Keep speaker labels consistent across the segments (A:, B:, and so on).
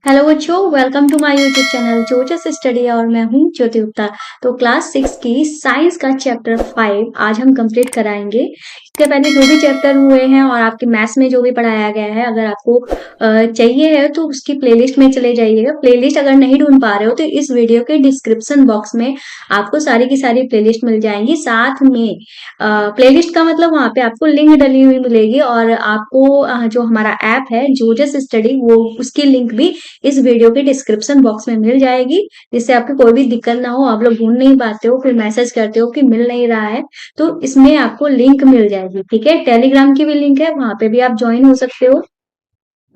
A: Hello बच्चों, welcome to my YouTube channel जोजस study और मैं हूं ज्योति गुप्ता। तो क्लास 6 की साइंस का चैप्टर 5 आज हम कंप्लीट कराएंगे। इसके पहले जो भी चैप्टर हुए हैं और आपके मैथ्स में जो भी पढ़ाया गया है, अगर आपको चाहिए है तो उसकी प्लेलिस्ट में चले जाइएगा। प्लेलिस्ट अगर नहीं ढूंढ पा रहे हो तो इस वीडियो के डिस्क्रिप्शन बॉक्स में आपको सारी की सारी प्लेलिस्ट मिल जाएंगी। साथ में प्लेलिस्ट का मतलब वहां पे आपको लिंक डली हुई मिलेगी और आपको जो हमारा ऐप है जोजस स्टडी, वो उसकी लिंक भी इस वीडियो के डिस्क्रिप्शन बॉक्स में मिल जाएगी, जिससे आपको कोई भी दिक्कत ना हो। आप लोग ढूंढ नहीं पाते हो, फिर मैसेज करते हो कि मिल नहीं रहा है, तो इसमें आपको लिंक मिल जाएगी। ठीक है, टेलीग्राम की भी लिंक है, वहां पे भी आप ज्वाइन हो सकते हो।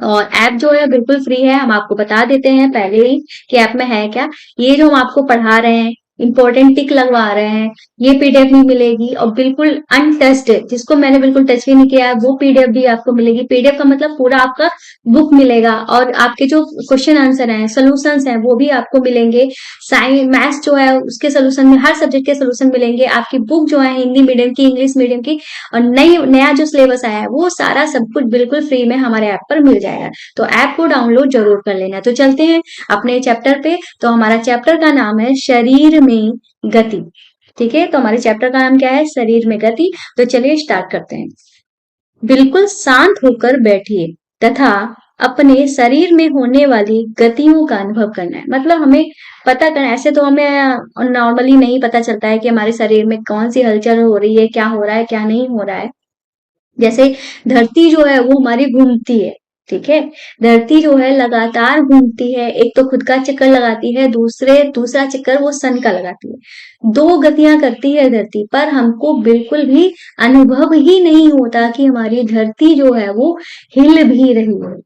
A: और ऐप जो है बिल्कुल फ्री है। हम आपको बता देते हैं पहले ही कि ऐप में है क्या। ये जो हम आपको पढ़ा रहे हैं, इंपॉर्टेंट टिक लगवा रहे हैं, ये पीडीएफ भी मिलेगी और बिल्कुल अनटच्ड, जिसको मैंने बिल्कुल टच भी नहीं किया है, वो पीडीएफ भी आपको मिलेगी। पीडीएफ का मतलब पूरा आपका बुक मिलेगा और आपके जो क्वेश्चन आंसर हैं, सोल्यूशंस हैं, वो भी आपको मिलेंगे। साइंस मैथ्स जो है उसके सोल्यूशन में, हर सब्जेक्ट के सोल्यूशन मिलेंगे। आपकी बुक जो है हिंदी मीडियम की, इंग्लिश मीडियम की, और नया जो सिलेबस आया है वो सारा सब कुछ बिल्कुल फ्री में हमारे ऐप पर मिल जाएगा। तो ऐप को डाउनलोड जरूर कर लेना। तो चलते हैं अपने चैप्टर पे। तो हमारा चैप्टर का नाम है शरीर में गति। ठीक है, तो हमारे चैप्टर का नाम क्या है? शरीर में गति। तो चलिए स्टार्ट करते हैं। बिल्कुल शांत होकर बैठिए तथा अपने शरीर में होने वाली गतियों का अनुभव करना है। मतलब हमें पता करना, ऐसे तो हमें नॉर्मली नहीं पता चलता है कि हमारे शरीर में कौन सी हलचल हो रही है, क्या हो रहा है, क्या नहीं हो रहा है। जैसे धरती जो है वो हमारी घूमती है। ठीक है, धरती जो है लगातार घूमती है। एक तो खुद का चक्कर लगाती है, दूसरा चक्कर वो सन का लगाती है। दो गतियां करती है धरती, पर हमको बिल्कुल भी अनुभव ही नहीं होता कि हमारी धरती जो है वो हिल भी रही है।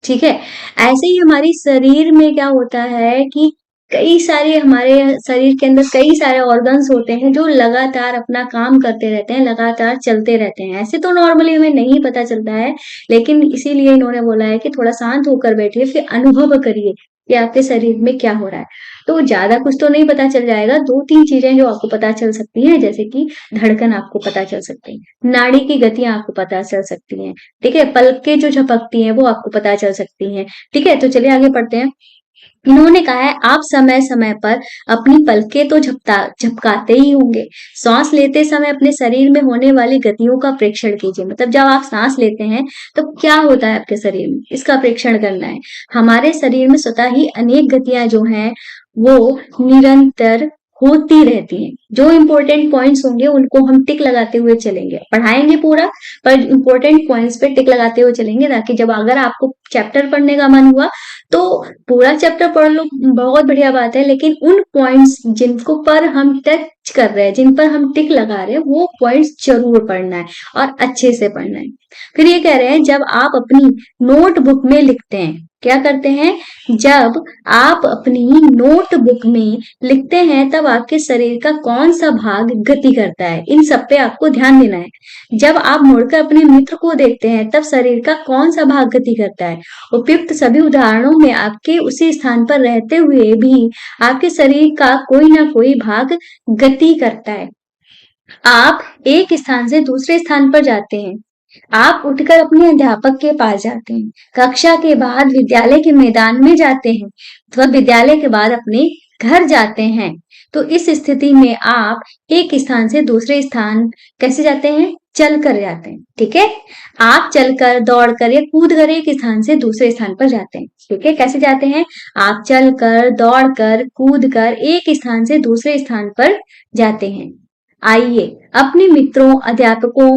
A: ठीक है, ऐसे ही हमारी शरीर में क्या होता है कि कई सारे, हमारे शरीर के अंदर कई सारे ऑर्गन्स होते हैं जो लगातार अपना काम करते रहते हैं, लगातार चलते रहते हैं। ऐसे तो नॉर्मली हमें नहीं पता चलता है, लेकिन इसीलिए इन्होंने बोला है कि थोड़ा शांत होकर बैठिए, फिर अनुभव करिए कि आपके शरीर में क्या हो रहा है। तो ज्यादा कुछ तो नहीं पता चल जाएगा, दो तीन चीजें जो आपको पता चल सकती हैं, जैसे कि धड़कन आपको पता चल सकती है, नाड़ी की गतियां आपको पता चल सकती हैं। ठीक है, पलकें जो झपकती हैं वो आपको पता चल सकती हैं। ठीक है, तो चलिए आगे पढ़ते हैं। इन्होंने कहा है आप समय समय पर अपनी पलकें तो झपकाते ही होंगे। सांस लेते समय अपने शरीर में होने वाली गतियों का प्रेक्षण कीजिए। मतलब जब आप सांस लेते हैं तो क्या होता है आपके शरीर में, इसका प्रेक्षण करना है। हमारे शरीर में स्वतः ही अनेक गतियां जो हैं वो निरंतर होती रहती हैं। जो इंपॉर्टेंट पॉइंट्स होंगे उनको हम टिक लगाते हुए चलेंगे, पढ़ाएंगे पूरा, पर इंपॉर्टेंट पॉइंट्स पे टिक लगाते हुए चलेंगे, ताकि जब अगर आपको चैप्टर पढ़ने का मन हुआ तो पूरा चैप्टर पढ़ लो, बहुत बढ़िया बात है, लेकिन उन पॉइंट्स जिनको पर हम टच कर रहे हैं, जिन पर हम टिक लगा रहे हैं, वो पॉइंट्स जरूर पढ़ना है और अच्छे से पढ़ना है। फिर ये कह रहे हैं जब आप अपनी नोटबुक में लिखते हैं, क्या करते हैं? जब आप अपनी नोटबुक में लिखते हैं तब आपके शरीर का कौन सा भाग गति करता है, इन सब पे आपको ध्यान देना है। जब आप मुड़कर अपने मित्र को देखते हैं तब शरीर का कौन सा भाग गति करता है। उपयुक्त सभी उदाहरणों में आपके उसी स्थान पर रहते हुए भी आपके शरीर का कोई ना कोई भाग गति करता है। आप एक स्थान से दूसरे स्थान पर जाते हैं, आप उठकर अपने अध्यापक के पास जाते हैं, कक्षा के बाद विद्यालय के मैदान में जाते हैं, अथवा विद्यालय के बाद अपने घर जाते हैं। तो इस स्थिति में आप एक स्थान से दूसरे स्थान कैसे जाते हैं? चल कर जाते हैं। ठीक है, आप चलकर, दौड़कर या कूद कर एक स्थान से दूसरे स्थान पर जाते हैं। ठीक है, कैसे जाते हैं? आप चलकर, दौड़कर, कूद कर एक स्थान से दूसरे स्थान पर जाते हैं। आइए अपने मित्रों, अध्यापकों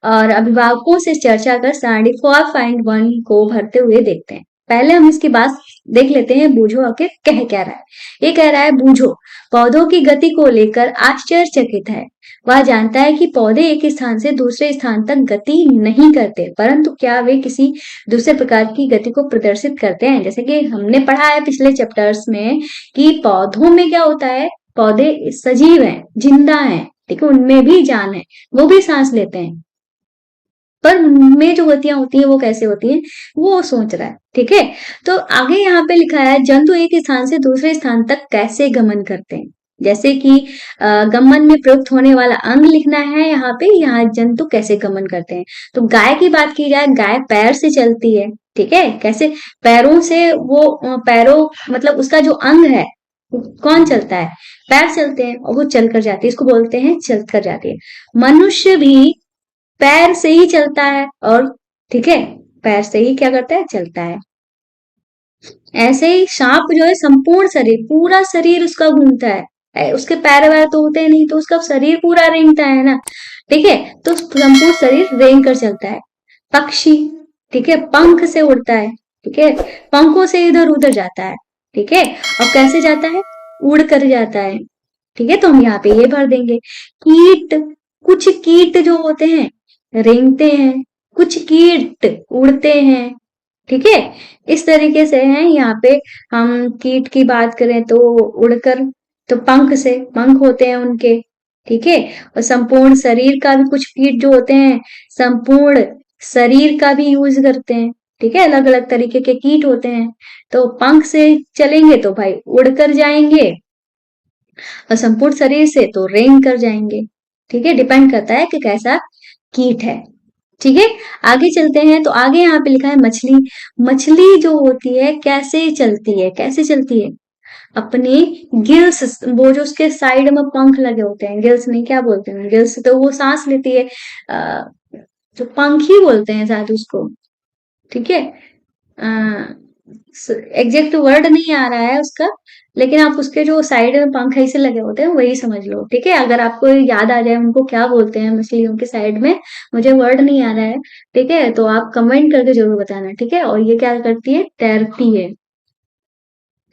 A: और अभिभावकों से चर्चा कर सारणी 4.1 को भरते हुए देखते हैं। पहले हम इसकी बात देख लेते हैं, बूझो आखिर कह क्या रहा है। ये कह रहा है बूझो पौधों की गति को लेकर आश्चर्यचकित है। वह जानता है कि पौधे एक स्थान से दूसरे स्थान तक गति नहीं करते, परंतु क्या वे किसी दूसरे प्रकार की गति को प्रदर्शित करते हैं। जैसे कि हमने पढ़ा है पिछले चैप्टर्स में कि पौधों में क्या होता है, पौधे सजीव हैं, जिंदा हैं, ठीक है, उनमें भी जान है, वो भी सांस लेते हैं, पर उनमें जो गतियां होती है वो कैसे होती है, वो सोच रहा है। ठीक है, तो आगे यहाँ पे लिखा है जंतु एक स्थान से दूसरे स्थान तक कैसे गमन करते हैं। जैसे कि गमन में प्रयुक्त होने वाला अंग लिखना है यहाँ पे, यहाँ जंतु कैसे गमन करते हैं। तो गाय की बात की जाए, गाय पैर से चलती है। ठीक है, कैसे पैरों से वो पैरों मतलब उसका जो अंग है कौन चलता है, पैर चलते हैं और वो चल कर जाती है, इसको बोलते हैं चल कर जाती है। मनुष्य भी पैर से ही चलता है और ठीक है, पैर से ही क्या करता है, चलता है। ऐसे ही सांप जो है संपूर्ण शरीर, पूरा शरीर उसका घूमता है। उसके पैर वैर तो होते हैं नहीं, तो उसका शरीर पूरा रेंगता है ना, ठीक है, तो संपूर्ण शरीर रेंग कर चलता है। पक्षी, ठीक है, पंख से उड़ता है, ठीक है, पंखों से इधर उधर जाता है, ठीक है, और कैसे जाता है, उड़ कर जाता है, ठीक है, तो हम यहाँ पे ये भर देंगे। कीट, कुछ कीट जो होते हैं रेंगते हैं, कुछ कीट उड़ते हैं, ठीक है, इस तरीके से है यहाँ पे। हम कीट की बात करें तो उड़कर, तो पंख से, पंख होते हैं उनके, ठीक है, और संपूर्ण शरीर का भी कुछ कीट जो होते हैं संपूर्ण शरीर का भी यूज करते हैं, ठीक है, अलग अलग तरीके के कीट होते हैं। तो पंख से चलेंगे तो भाई उड़कर जाएंगे, और संपूर्ण शरीर से तो रेंग कर जाएंगे, ठीक है, डिपेंड करता है कि कैसा कीट है, ठीक है। आगे चलते हैं, तो आगे यहाँ पे लिखा है मछली। मछली जो होती है कैसे चलती है, कैसे चलती है, अपने गिल्स, वो जो उसके साइड में पंख लगे होते हैं, गिल्स नहीं क्या बोलते हैं, गिल्स तो वो सांस लेती है, जो पंख ही बोलते हैं शायद उसको, ठीक है, एग्जैक्ट वर्ड नहीं आ रहा है उसका, लेकिन आप उसके जो साइड में पंख ऐसे लगे होते हैं वही समझ लो, ठीक है, अगर आपको याद आ जाए उनको क्या बोलते हैं मछलियों के साइड में, मुझे वर्ड नहीं आ रहा है, ठीक है, तो आप कमेंट करके जरूर बताना, ठीक है। और ये क्या करती है, तैरती है,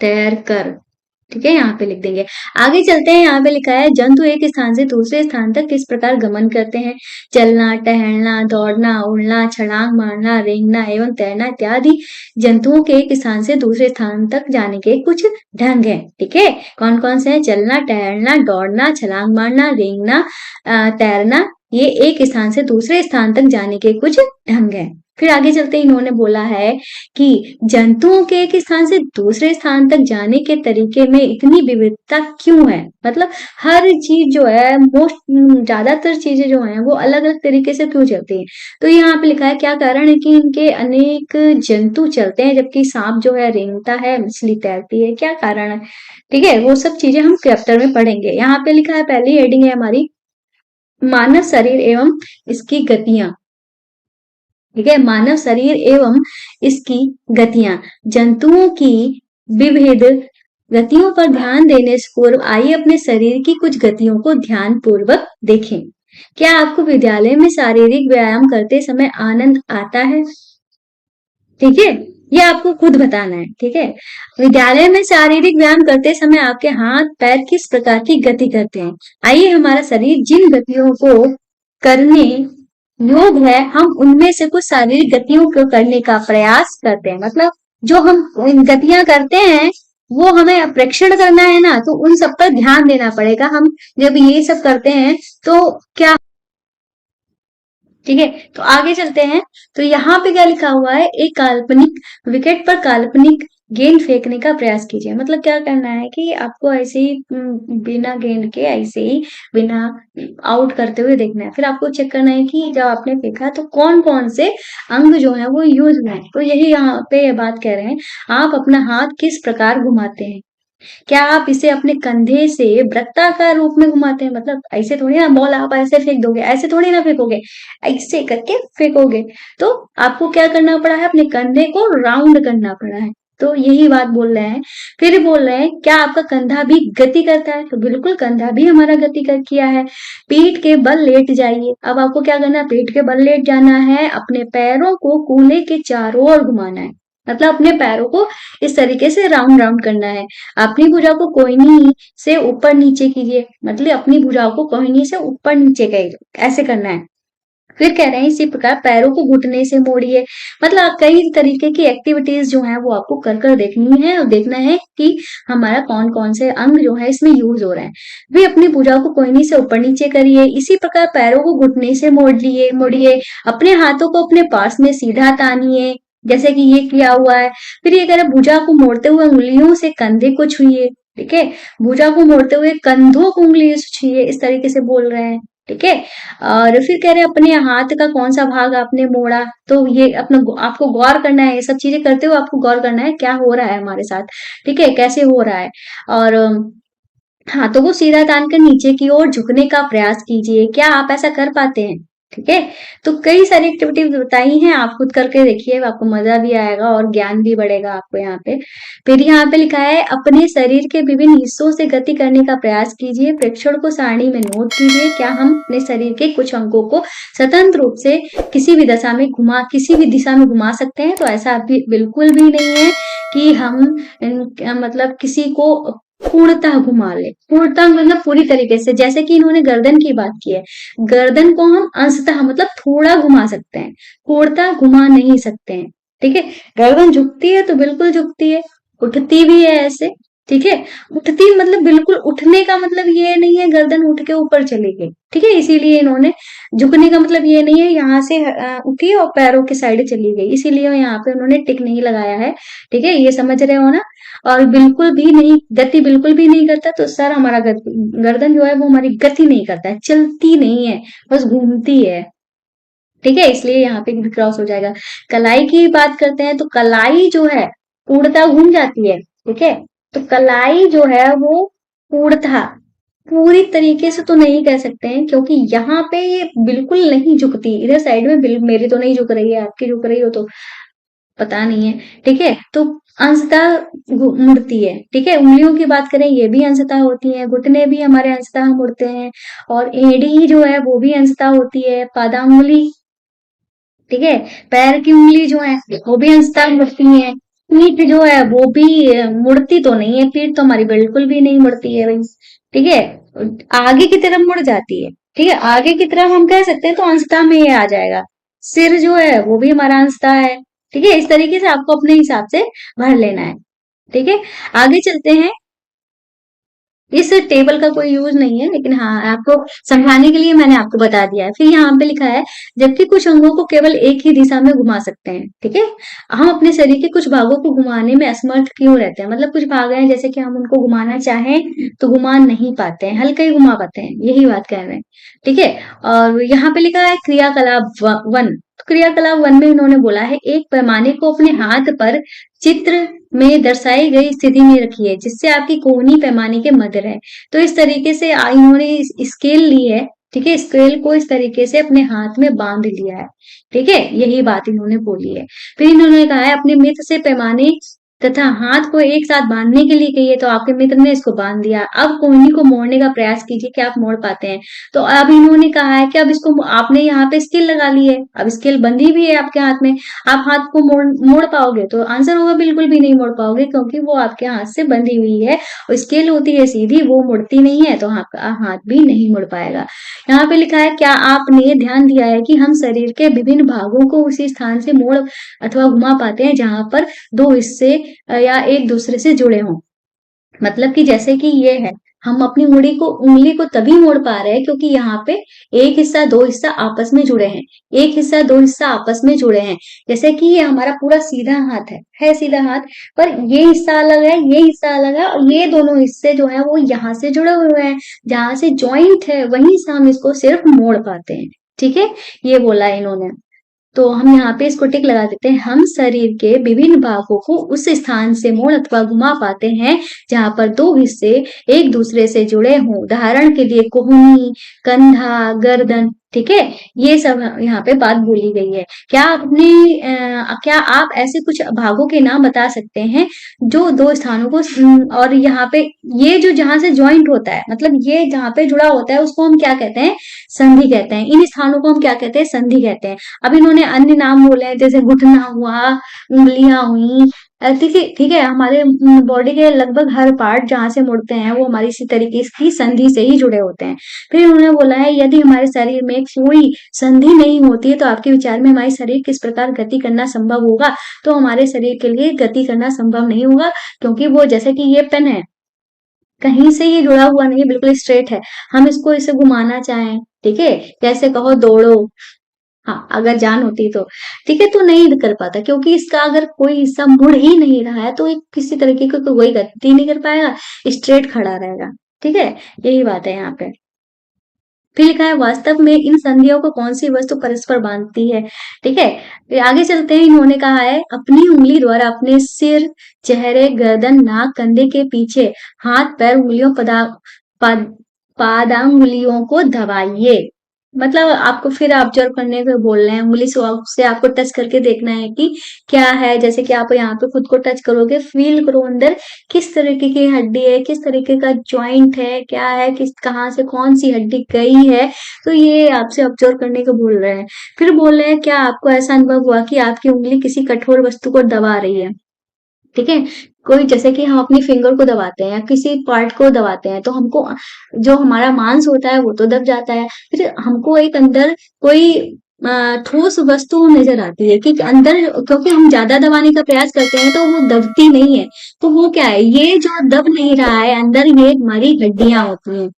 A: तैर कर, ठीक है, यहाँ पे लिख देंगे। आगे चलते हैं, यहाँ पे लिखा है जंतु एक स्थान से दूसरे स्थान तक किस प्रकार गमन करते हैं। चलना, टहलना, दौड़ना, उड़ना, छलांग मारना, रेंगना एवं तैरना इत्यादि जंतुओं के एक स्थान से दूसरे स्थान तक जाने के कुछ ढंग हैं, ठीक है, कौन कौन से हैं, चलना, टहलना, दौड़ना, छलांग मारना, रेंगना, तैरना, ये एक स्थान से दूसरे स्थान तक जाने के कुछ ढंग हैं। फिर आगे चलते इन्होंने बोला है कि जंतुओं के एक स्थान से दूसरे स्थान तक जाने के तरीके में इतनी विविधता क्यों है, मतलब हर चीज जो है, मोस्ट ज्यादातर चीजें जो है वो अलग अलग तरीके से क्यों चलती है। तो यहाँ पे लिखा है क्या कारण है कि इनके अनेक जंतु चलते हैं जबकि सांप जो है रेंगता है, मछली तैरती है, क्या कारण है, ठीक है, वो सब चीजें हम चैप्टर में पढ़ेंगे। यहाँ पे लिखा है पहली हेडिंग है हमारी मानव शरीर एवं इसकी गतियां, ठीक है, मानव शरीर एवं इसकी गतियां, जंतुओं की विविध गतियों पर ध्यान देने से पूर्व आइए अपने शरीर की कुछ गतियों को ध्यान पूर्वक देखें। क्या आपको विद्यालय में शारीरिक व्यायाम करते समय आनंद आता है, ठीक है, ये आपको खुद बताना है, ठीक है। विद्यालय में शारीरिक व्यायाम करते समय आपके हाथ पैर किस प्रकार की गति करते हैं। आइए हमारा शरीर जिन गतियों को करने योग है हम उनमें से कुछ शारीरिक गतियों को करने का प्रयास करते हैं, मतलब जो हम गतियां करते हैं वो हमें प्रेक्षण करना है ना, तो उन सब पर ध्यान देना पड़ेगा। हम जब ये सब करते हैं तो क्या, ठीक है, तो आगे चलते हैं। तो यहाँ पे क्या लिखा हुआ है, एक काल्पनिक विकेट पर काल्पनिक गेंद फेंकने का प्रयास कीजिए, मतलब क्या करना है कि आपको ऐसे ही बिना गेंद के ऐसे ही बिना आउट करते हुए देखना है, फिर आपको चेक करना है कि जब आपने फेंका तो कौन कौन से अंग जो है वो यूज हुए हैं। तो यही यहाँ पे ये बात कह रहे हैं, आप अपना हाथ किस प्रकार घुमाते हैं, क्या आप इसे अपने कंधे से वृत्ताकार रूप में घुमाते हैं, मतलब ऐसे थोड़ी ना बॉल आप ऐसे फेंक दोगे, ऐसे थोड़ी ना फेंकोगे, ऐसे करके फेंकोगे, तो आपको क्या करना पड़ा है, अपने कंधे को राउंड करना पड़ा है। तो यही बात बोल रहे हैं। फिर बोल रहे हैं क्या आपका कंधा भी गति करता है, तो बिल्कुल कंधा भी हमारा गति कर किया है। पीठ के बल लेट जाइए, अब आपको क्या करना है, पीठ के बल लेट जाना है, अपने पैरों को कूल्हे के चारों ओर घुमाना है, मतलब अपने पैरों को इस तरीके से राउंड राउंड करना है। अपनी भुजा को कोहनी से ऊपर नीचे कीजिए, मतलब अपनी भुजाओं को कोहनी से ऊपर नीचे ऐसे करना है। फिर कह रहे हैं इसी प्रकार पैरों को घुटने से मोड़िए, मतलब कई तरीके की एक्टिविटीज जो है वो आपको कर कर देखनी है और देखना है कि हमारा कौन कौन से अंग जो है इसमें यूज हो रहे हैं। भी अपनी भुजाओं को कोहनी से ऊपर नीचे करिए, इसी प्रकार पैरों को घुटने से मोड़िए, अपने हाथों को अपने पास में सीधा तानिए जैसे कि ये किया हुआ है। फिर ये कह रहे भुजा को मोड़ते हुए उंगलियों से कंधे को छुइए, ठीक है, भुजा को मोड़ते हुए कंधों को उंगलियों से छुइए, इस तरीके से बोल रहे हैं, ठीक है। और फिर कह रहे हैं अपने हाथ का कौन सा भाग आपने मोड़ा, तो ये अपना आपको गौर करना है, ये सब चीजें करते हुए आपको गौर करना है क्या हो रहा है हमारे साथ, ठीक है, कैसे हो रहा है। और हाथों को सीधा तानकर नीचे की ओर झुकने का प्रयास कीजिए, क्या आप ऐसा कर पाते हैं, ठीक है। तो कई सारी एक्टिविटीज बताई हैं, आप खुद करके देखिए, आपको मजा भी आएगा और ज्ञान भी बढ़ेगा आपको यहाँ पे। फिर यहाँ पे लिखा है अपने शरीर के विभिन्न हिस्सों से गति करने का प्रयास कीजिए, प्रेक्षण को सारणी में नोट कीजिए, क्या हम अपने शरीर के कुछ अंगों को स्वतंत्र रूप से किसी भी दिशा में घुमा सकते हैं, तो ऐसा अभी बिल्कुल भी नहीं है कि हम मतलब किसी को पूर्णतः घुमा ले, पूर्णतः मतलब पूरी तरीके से, जैसे कि इन्होंने गर्दन की बात की है, गर्दन को हम अंशतः मतलब थोड़ा घुमा सकते हैं, पूर्णतः घुमा नहीं सकते हैं, ठीक है। गर्दन झुकती है तो बिल्कुल झुकती है, उठती भी है ऐसे, ठीक है। उठती मतलब बिल्कुल उठने का मतलब ये नहीं है गर्दन उठ के ऊपर चली गई, ठीक है, इसीलिए इन्होंने झुकने का मतलब ये नहीं है यहाँ से उठी और पैरों की साइड चली गई, इसीलिए यहाँ पे उन्होंने टिक नहीं लगाया है, ठीक है, ये समझ रहे हो ना। और बिल्कुल भी नहीं, गति बिल्कुल भी नहीं करता, तो सर हमारा गर्दन जो है वो हमारी गति नहीं करता है, चलती नहीं है, बस घूमती है, ठीक है, इसलिए यहाँ पे भी क्रॉस हो जाएगा। कलाई की बात करते हैं, तो कलाई जो है पूर्णतः घूम जाती है, ठीक है। तो कलाई जो है वो पूर्णतः पूरी तरीके से तो नहीं कह सकते हैं, क्योंकि यहाँ पे ये बिल्कुल नहीं झुकती, इधर साइड में मेरी तो नहीं झुक रही है, आपकी झुक रही हो तो पता नहीं है, ठीक है। तो अंशतः मुड़ती है, ठीक है। उंगलियों की बात करें, ये भी अंशतः होती है, घुटने भी हमारे अंशतः मुड़ते हैं, और एड़ी जो है वो भी अंशतः होती है, पादाम उंगली, ठीक है, पैर की उंगली जो है वो भी अंशतः मुड़ती है, पीठ जो है वो भी मुड़ती तो नहीं है, पीठ तो हमारी बिल्कुल भी नहीं मुड़ती है भाई, ठीक है, आगे की तरफ मुड़ जाती है, ठीक है, आगे की तरफ हम कह सकते हैं, तो अंशतः में ये आ जाएगा। सिर जो है वो भी हमारा अंशतः है, ठीक है, इस तरीके से आपको अपने हिसाब से भर लेना है, ठीक है। आगे चलते हैं, इस टेबल का कोई यूज नहीं है, लेकिन हाँ आपको समझाने के लिए मैंने आपको बता दिया है। फिर यहाँ पे लिखा है जबकि कुछ अंगों को केवल एक ही दिशा में घुमा सकते हैं, ठीक है। हम अपने शरीर के कुछ भागों को घुमाने में असमर्थ क्यों रहते हैं, मतलब कुछ भाग हैं जैसे कि हम उनको घुमाना चाहें तो घुमा नहीं पाते हैं, हल्का ही घुमा पाते हैं, यही बात कह रहे हैं, ठीक है। और यहाँ पे लिखा है क्रियाकलाप वन, तो क्रियाकलाप वन में इन्होंने बोला है एक पैमाने को अपने हाथ पर चित्र में दर्शाई गई स्थिति में रखिए जिससे आपकी कोहनी पैमाने के मध्य रहे। तो इस तरीके से इन्होंने स्केल ली है, ठीक है, स्केल को इस तरीके से अपने हाथ में बांध लिया है, ठीक है, यही बात इन्होंने बोली है। फिर इन्होंने कहा है अपने मित्र से पैमाने तथा हाथ को एक साथ बांधने के लिए कहिए, तो आपके मित्र ने इसको बांध दिया, अब कोहनी को मोड़ने का प्रयास कीजिए कि आप मोड़ पाते हैं। तो अब इन्होंने कहा है कि अब इसको आपने यहाँ पे स्केल लगा ली है, अब स्केल बंधी भी है आपके हाथ में, आप हाथ को मोड़ मोड़ पाओगे, तो आंसर होगा बिल्कुल भी नहीं मोड़ पाओगे, क्योंकि वो आपके हाथ से बंधी हुई है, और स्केल होती है सीधी, वो मुड़ती नहीं है, तो आपका हाथ भी नहीं मुड़ पाएगा। यहाँ पे लिखा है क्या आपने ध्यान दिया है कि हम शरीर के विभिन्न भागों को उसी स्थान से मोड़ अथवा घुमा पाते हैं जहां पर दो हिस्से या एक दूसरे से जुड़े हों, मतलब कि जैसे कि ये है, हम अपनी उंगली को तभी मोड़ पा रहे हैं क्योंकि यहाँ पे एक हिस्सा दो हिस्सा आपस में जुड़े हैं, एक हिस्सा दो हिस्सा आपस में जुड़े हैं, जैसे कि ये हमारा पूरा सीधा हाथ है सीधा हाथ, पर ये हिस्सा अलग है, ये हिस्सा अलग है, और ये दोनों हिस्से जो है वो यहाँ से जुड़े हुए हैं, जहां से जॉइंट है वहीं से हम इसको सिर्फ मोड़ पाते हैं, ठीक है, ये बोला है इन्होंने। तो हम यहाँ पे इसको टिक लगा देते हैं, हम शरीर के विभिन्न भागों को उस स्थान से मोड़ अथवा घुमा पाते हैं जहां पर दो हिस्से एक दूसरे से जुड़े हों, उदाहरण के लिए कोहनी, कंधा, गर्दन, ठीक है, ये सब यहाँ पे बात बोली गई है। क्या आप ऐसे कुछ भागों के नाम बता सकते हैं जो दो स्थानों को और यहाँ पे ये जो जहां से ज्वाइंट होता है, मतलब ये जहां पे जुड़ा होता है उसको हम क्या कहते हैं, संधि कहते हैं, इन स्थानों को हम क्या कहते हैं, संधि कहते हैं। अब इन्होंने अन्य नाम बोले हैं जैसे घुटना हुआ, उंगलियां हुई, ठीक है, ठीक है, हमारे बॉडी के लगभग हर पार्ट जहां से मुड़ते हैं वो हमारी इसी तरीके की संधि से ही जुड़े होते हैं। फिर उन्होंने बोला है यदि हमारे शरीर में कोई संधि नहीं होती है तो आपके विचार में हमारी शरीर किस प्रकार गति करना संभव होगा, तो हमारे शरीर के लिए गति करना संभव नहीं होगा, क्योंकि वो जैसे कि ये पेन है, कहीं से ये जुड़ा हुआ नहीं है, बिल्कुल स्ट्रेट है, हम इसको इसे घुमाना चाहें, ठीक है, कैसे कहो दौड़ो, हाँ अगर जान होती तो, ठीक है, तो नहीं कर पाता, क्योंकि इसका अगर कोई हिस्सा मुड़ ही नहीं रहा है तो ये किसी तरीके की कोई गति नहीं कर पाएगा, स्ट्रेट खड़ा रहेगा, ठीक है, यही बात है यहाँ पे। फिर लिखा है वास्तव में इन संधियों को कौन सी वस्तु परस्पर बांधती है। ठीक है, फिर आगे चलते हैं। इन्होंने कहा है अपनी उंगली द्वारा अपने सिर, चेहरे, गर्दन, नाक, कंधे के पीछे, हाथ, पैर, उंगलियों, पादांगुलियों को दबाइए। मतलब आपको फिर ऑब्जर्व करने को बोल रहे हैं, उंगली से आपको टच करके देखना है कि क्या है। जैसे कि आप यहाँ पे खुद को टच करोगे, फील करो अंदर किस तरीके की हड्डी है, किस तरीके का जॉइंट है, क्या है, किस कहाँ से कौन सी हड्डी गई है। तो ये आपसे ऑब्जर्व करने को बोल रहे हैं। फिर बोल रहे हैं क्या आपको ऐसा अनुभव हुआ कि आपकी उंगली किसी कठोर वस्तु को दबा रही है। ठीक है, कोई जैसे कि हम अपनी फिंगर को दबाते हैं या किसी पार्ट को दबाते हैं तो हमको जो हमारा मांस होता है वो तो दब जाता है। फिर हमको एक अंदर कोई ठोस वस्तु नजर आती है कि अंदर, क्योंकि हम ज्यादा दबाने का प्रयास करते हैं तो वो दबती नहीं है। तो वो क्या है, ये जो दब नहीं रहा है अंदर, ये हमारी हड्डियां होती हैं।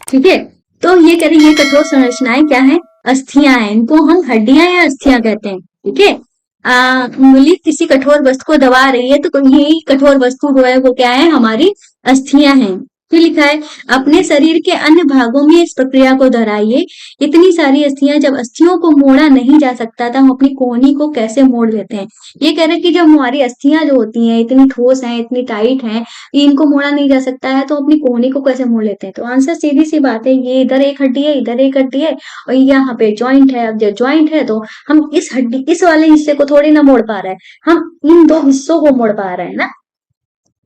A: ठीक है, तो ये कह रही ये कठोर संरचनाएं क्या है, अस्थियां हैं। इनको हम हड्डियां या अस्थियां कहते हैं। ठीक है, उंगली किसी कठोर वस्तु को दबा रही है तो यही कठोर वस्तु जो है वो क्या है, हमारी अस्थियां हैं। फिर लिखा है अपने शरीर के अन्य भागों में इस प्रक्रिया को दोहराइए। इतनी सारी अस्थियां, जब अस्थियों को मोड़ा नहीं जा सकता था हम अपनी कोहनी को कैसे मोड़ लेते हैं। ये कह रहे हैं कि जब हमारी अस्थियां जो होती हैं इतनी ठोस हैं, इतनी टाइट हैं, इनको मोड़ा नहीं जा सकता है तो अपनी कोहनी को कैसे मोड़ लेते हैं। तो आंसर सीधी सी बात है, ये इधर एक हड्डी है, इधर एक हड्डी है और यहाँ पे जॉइंट है। अब जब जॉइंट है तो हम इस हड्डी, इस वाले हिस्से को थोड़ी ना मोड़ पा रहे हैं, हम इन दो हिस्सों को मोड़ पा रहे हैं ना।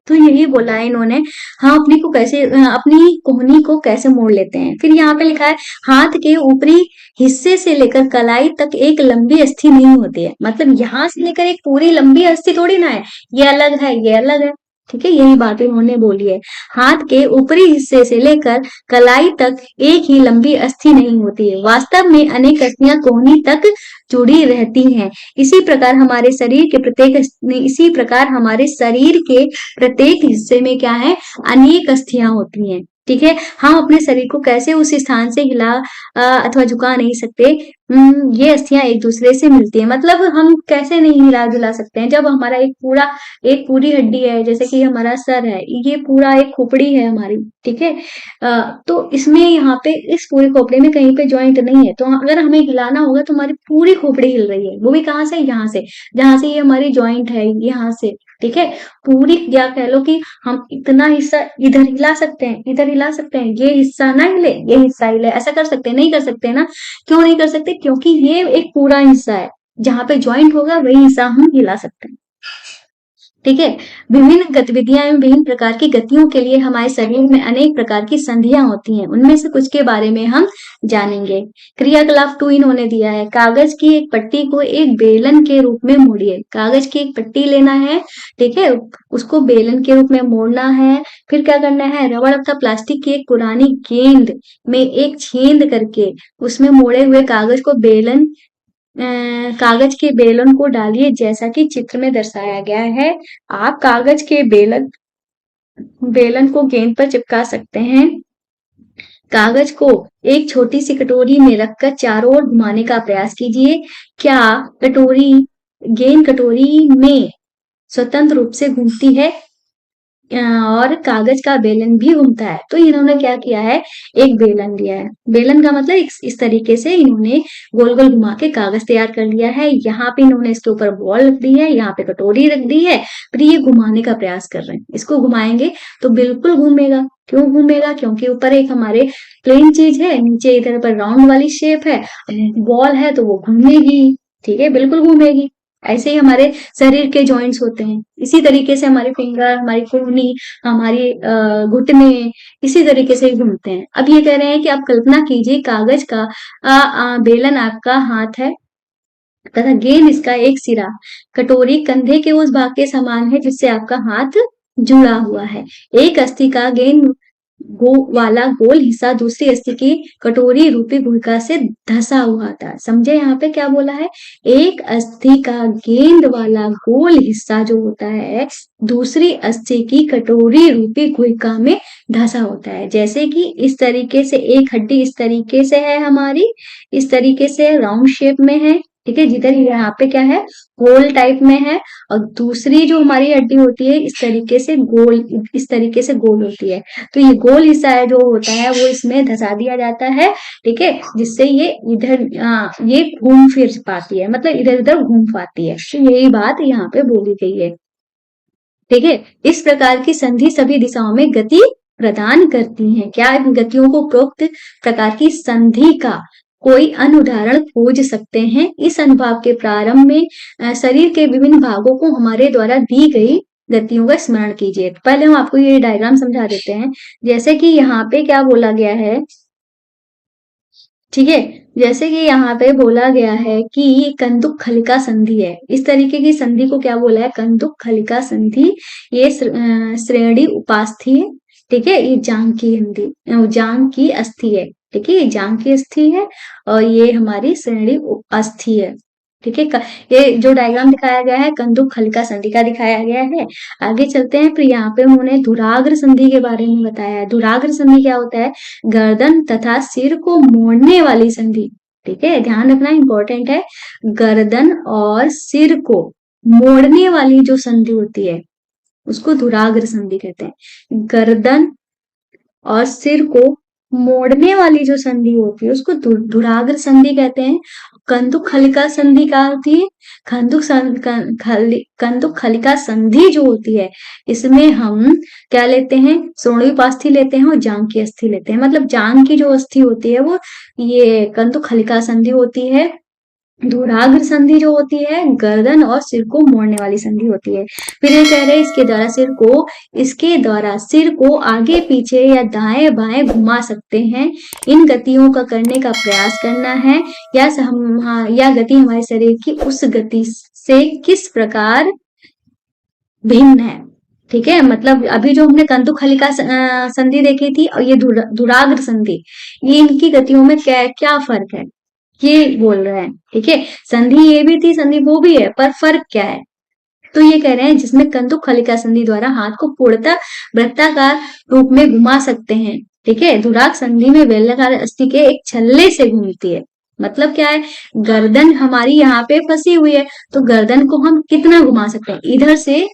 A: तो यही बोला है इन्होंने, हाँ अपनी को कैसे, अपनी कोहनी को कैसे मोड़ लेते हैं। फिर यहाँ पे लिखा है हाथ के ऊपरी हिस्से से लेकर कलाई तक एक लंबी अस्थि नहीं होती है। मतलब यहाँ से लेकर एक पूरी लंबी अस्थि थोड़ी ना है, ये अलग है, ये अलग है। ठीक है, यही बात इन्होंने बोली है। हाथ के ऊपरी हिस्से से लेकर कलाई तक एक ही लंबी अस्थि नहीं होती है। वास्तव में अनेक अस्थियां कोहनी तक जुड़ी रहती हैं। इसी प्रकार हमारे शरीर के प्रत्येक हिस्से में क्या है, अनेक अस्थियां होती हैं। ठीक है, हम अपने शरीर को कैसे उस स्थान से हिला अथवा झुका नहीं सकते। ये अस्थियां एक दूसरे से मिलती है। मतलब हम कैसे नहीं हिला जुला सकते हैं, जब हमारा एक पूरी हड्डी है, जैसे कि हमारा सर है, ये पूरा एक खोपड़ी है हमारी। ठीक है, तो इसमें यहाँ पे इस पूरे खोपड़ी में कहीं पे जॉइंट नहीं है, तो अगर हमें हिलाना होगा तो हमारी पूरी खोपड़ी हिल रही है। वो भी कहाँ से, यहाँ से, जहां से ये हमारी जॉइंट है, यहाँ से। ठीक है, पूरी, या कह लो कि हम इतना हिस्सा इधर हिला सकते हैं, इधर हिला सकते हैं, ये हिस्सा ना हिले, ये हिस्सा हिले, ऐसा कर सकते हैं? नहीं कर सकते ना। क्यों नहीं कर सकते? क्योंकि ये एक पूरा हिस्सा है, जहां पे जॉइंट होगा वही हिस्सा हम हिला सकते हैं। ठीक है, विभिन्न गतिविधियां एवं विभिन्न प्रकार की गतियों के लिए हमारे शरीर में अनेक प्रकार की संधियां होती हैं। उनमें से कुछ के बारे में हम जानेंगे। क्रियाकलाप 2 इन्होंने दिया है, कागज की एक पट्टी को एक बेलन के रूप में मोड़िए। कागज की एक पट्टी लेना है, ठीक है, उसको बेलन के रूप में मोड़ना है। फिर क्या करना है, रबड़ तथा प्लास्टिक की एक पुरानी गेंद में एक छेद करके उसमें मोड़े हुए कागज को कागज के बेलन को डालिए, जैसा कि चित्र में दर्शाया गया है। आप कागज के बेलन को गेंद पर चिपका सकते हैं। कागज को एक छोटी सी कटोरी में रखकर चारों ओर घुमाने का प्रयास कीजिए। क्या गेंद कटोरी में स्वतंत्र रूप से घूमती है और कागज का बेलन भी घूमता है। तो इन्होंने क्या किया है, एक बेलन लिया है। बेलन का मतलब इस तरीके से इन्होंने गोल गोल घुमा के कागज तैयार कर लिया है। यहाँ पे इन्होंने इसके ऊपर बॉल रख दी है, यहाँ पे कटोरी रख दी है, फिर ये घुमाने का प्रयास कर रहे हैं। इसको घुमाएंगे तो बिल्कुल घूमेगा। क्यों घूमेगा? क्योंकि ऊपर एक हमारे प्लेन चीज है, नीचे इधर पर राउंड वाली शेप है, बॉल है तो वो घूमेगी। ठीक है, बिल्कुल घूमेगी। ऐसे ही हमारे शरीर के जॉइंट्स होते हैं, इसी तरीके से हमारे फिंगर, हमारी कोहनी, हमारी घुटने इसी तरीके से घूमते हैं। अब ये कह रहे हैं कि आप कल्पना कीजिए कागज का बेलन आपका हाथ है तथा गेंद इसका एक सिरा। कटोरी कंधे के उस भाग के समान है जिससे आपका हाथ जुड़ा हुआ है। एक अस्थि का गेंद वाला गोल हिस्सा दूसरी अस्थि की कटोरी रूपी गुहिका से धसा हुआ था। समझे यहाँ पे क्या बोला है? एक अस्थि का गेंद वाला गोल हिस्सा जो होता है दूसरी अस्थि की कटोरी रूपी गुहिका में धसा होता है। जैसे कि इस तरीके से एक हड्डी इस तरीके से है हमारी, इस तरीके से राउंड शेप में है, ठीक है, जिधर यहाँ पे क्या है, गोल टाइप में है, और दूसरी जो हमारी हड्डी होती है इस तरीके से गोल होती है। तो ये गोल हिस्सा है जो होता है वो इसमें धसा दिया जाता है, ठीक है, जिससे ये इधर ये घूम फिर पाती है, मतलब इधर उधर घूम पाती है। तो यही बात यहाँ पे बोली गई है, ठीक है। इस प्रकार की संधि सभी दिशाओं में गति प्रदान करती हैं। क्या इन गतियों को उपरोक्त प्रकार की संधि का कोई अन्य उदाहरण खोज सकते हैं? इस अनुभाग के प्रारंभ में शरीर के विभिन्न भागों को हमारे द्वारा दी गई गतियों का स्मरण कीजिए। पहले हम आपको ये डायग्राम समझा देते हैं। जैसे कि यहाँ पे क्या बोला गया है, ठीक है, जैसे कि यहाँ पे बोला गया है कि कंदुक खलिका संधि है। इस तरीके की संधि को क्या बोला है, कंदुक खलिका संधि। ये श्रेणी उपास्थि है, ठीक है, ये जांग की अस्थि है, ठीक है, ये जांग की अस्थि है, और ये हमारी श्रेणी अस्थि है, ठीक है। ये जो डायग्राम दिखाया गया है कंदुक खलिका संधि का दिखाया गया है। आगे चलते हैं, फिर यहाँ पे उन्होंने धुराग्र संधि के बारे में बताया है। धुराग्र संधि क्या होता है, गर्दन तथा सिर को मोड़ने वाली संधि, ठीक है, ध्यान रखना इंपॉर्टेंट है। गर्दन और सिर को मोड़ने वाली जो संधि होती है उसको धुराग्र संधि कहते हैं। गर्दन और सिर को मोड़ने वाली जो संधि होती है उसको धुराग्र संधि कहते हैं। कंदुक खलिका संधि क्या होती है, कंदुक खलिका संधि जो होती है इसमें हम क्या लेते हैं, श्रोणीपास्थि लेते हैं और जांग की अस्थि लेते हैं। मतलब जांग की जो अस्थि होती है वो ये कंदुक खलिका संधि होती है। धुराग्र संधि जो होती है गर्दन और सिर को मोड़ने वाली संधि होती है। फिर ये कह रहे हैं इसके द्वारा सिर को आगे पीछे या दाएं बाएं घुमा सकते हैं। इन गतियों का करने का प्रयास करना है, या गति हमारे शरीर की उस गति से किस प्रकार भिन्न है, ठीक है। मतलब अभी जो हमने कंदुक खलिका संधि देखी थी और ये धुराग्र संधि, ये इनकी गतियों में क्या क्या फर्क है ये बोल रहे हैं, ठीक है। संधि ये भी थी, संधि वो भी है, पर फर्क क्या है, तो ये कह रहे हैं जिसमें कंदुक खलिका संधि द्वारा हाथ को पूर्णतः वृत्ताकार रूप में घुमा सकते हैं, ठीक है। धुराग संधि में बेलनाकार अस्थि के एक छल्ले से घूमती है। मतलब क्या है, गर्दन हमारी यहाँ पे फंसी हुई है, तो गर्दन को हम कितना घुमा सकते हैं, इधर से,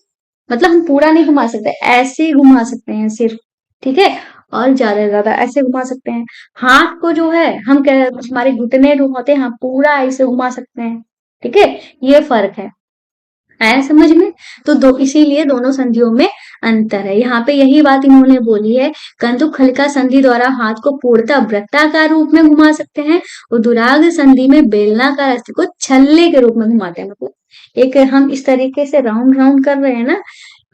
A: मतलब हम पूरा नहीं घुमा सकते, ऐसे घुमा सकते हैं सिर्फ, ठीक है, और ज्यादा से ज्यादा ऐसे घुमा सकते हैं। हाथ को जो है हम हमारे घुटने जो होते हैं हम पूरा ऐसे घुमा सकते हैं, ठीक है, ये फर्क है। आया समझ में? तो इसीलिए दोनों संधियों में अंतर है। यहाँ पे यही बात इन्होंने बोली है, कंदुक खलिका संधि द्वारा हाथ को पूर्णतः वृत्ताकार रूप में घुमा सकते हैं, और दुराग्र संधि में बेलनाकार अस्थि को छल्ले के रूप में घुमाते हैं। मतलब एक हम इस तरीके से राउंड राउंड कर रहे हैं ना,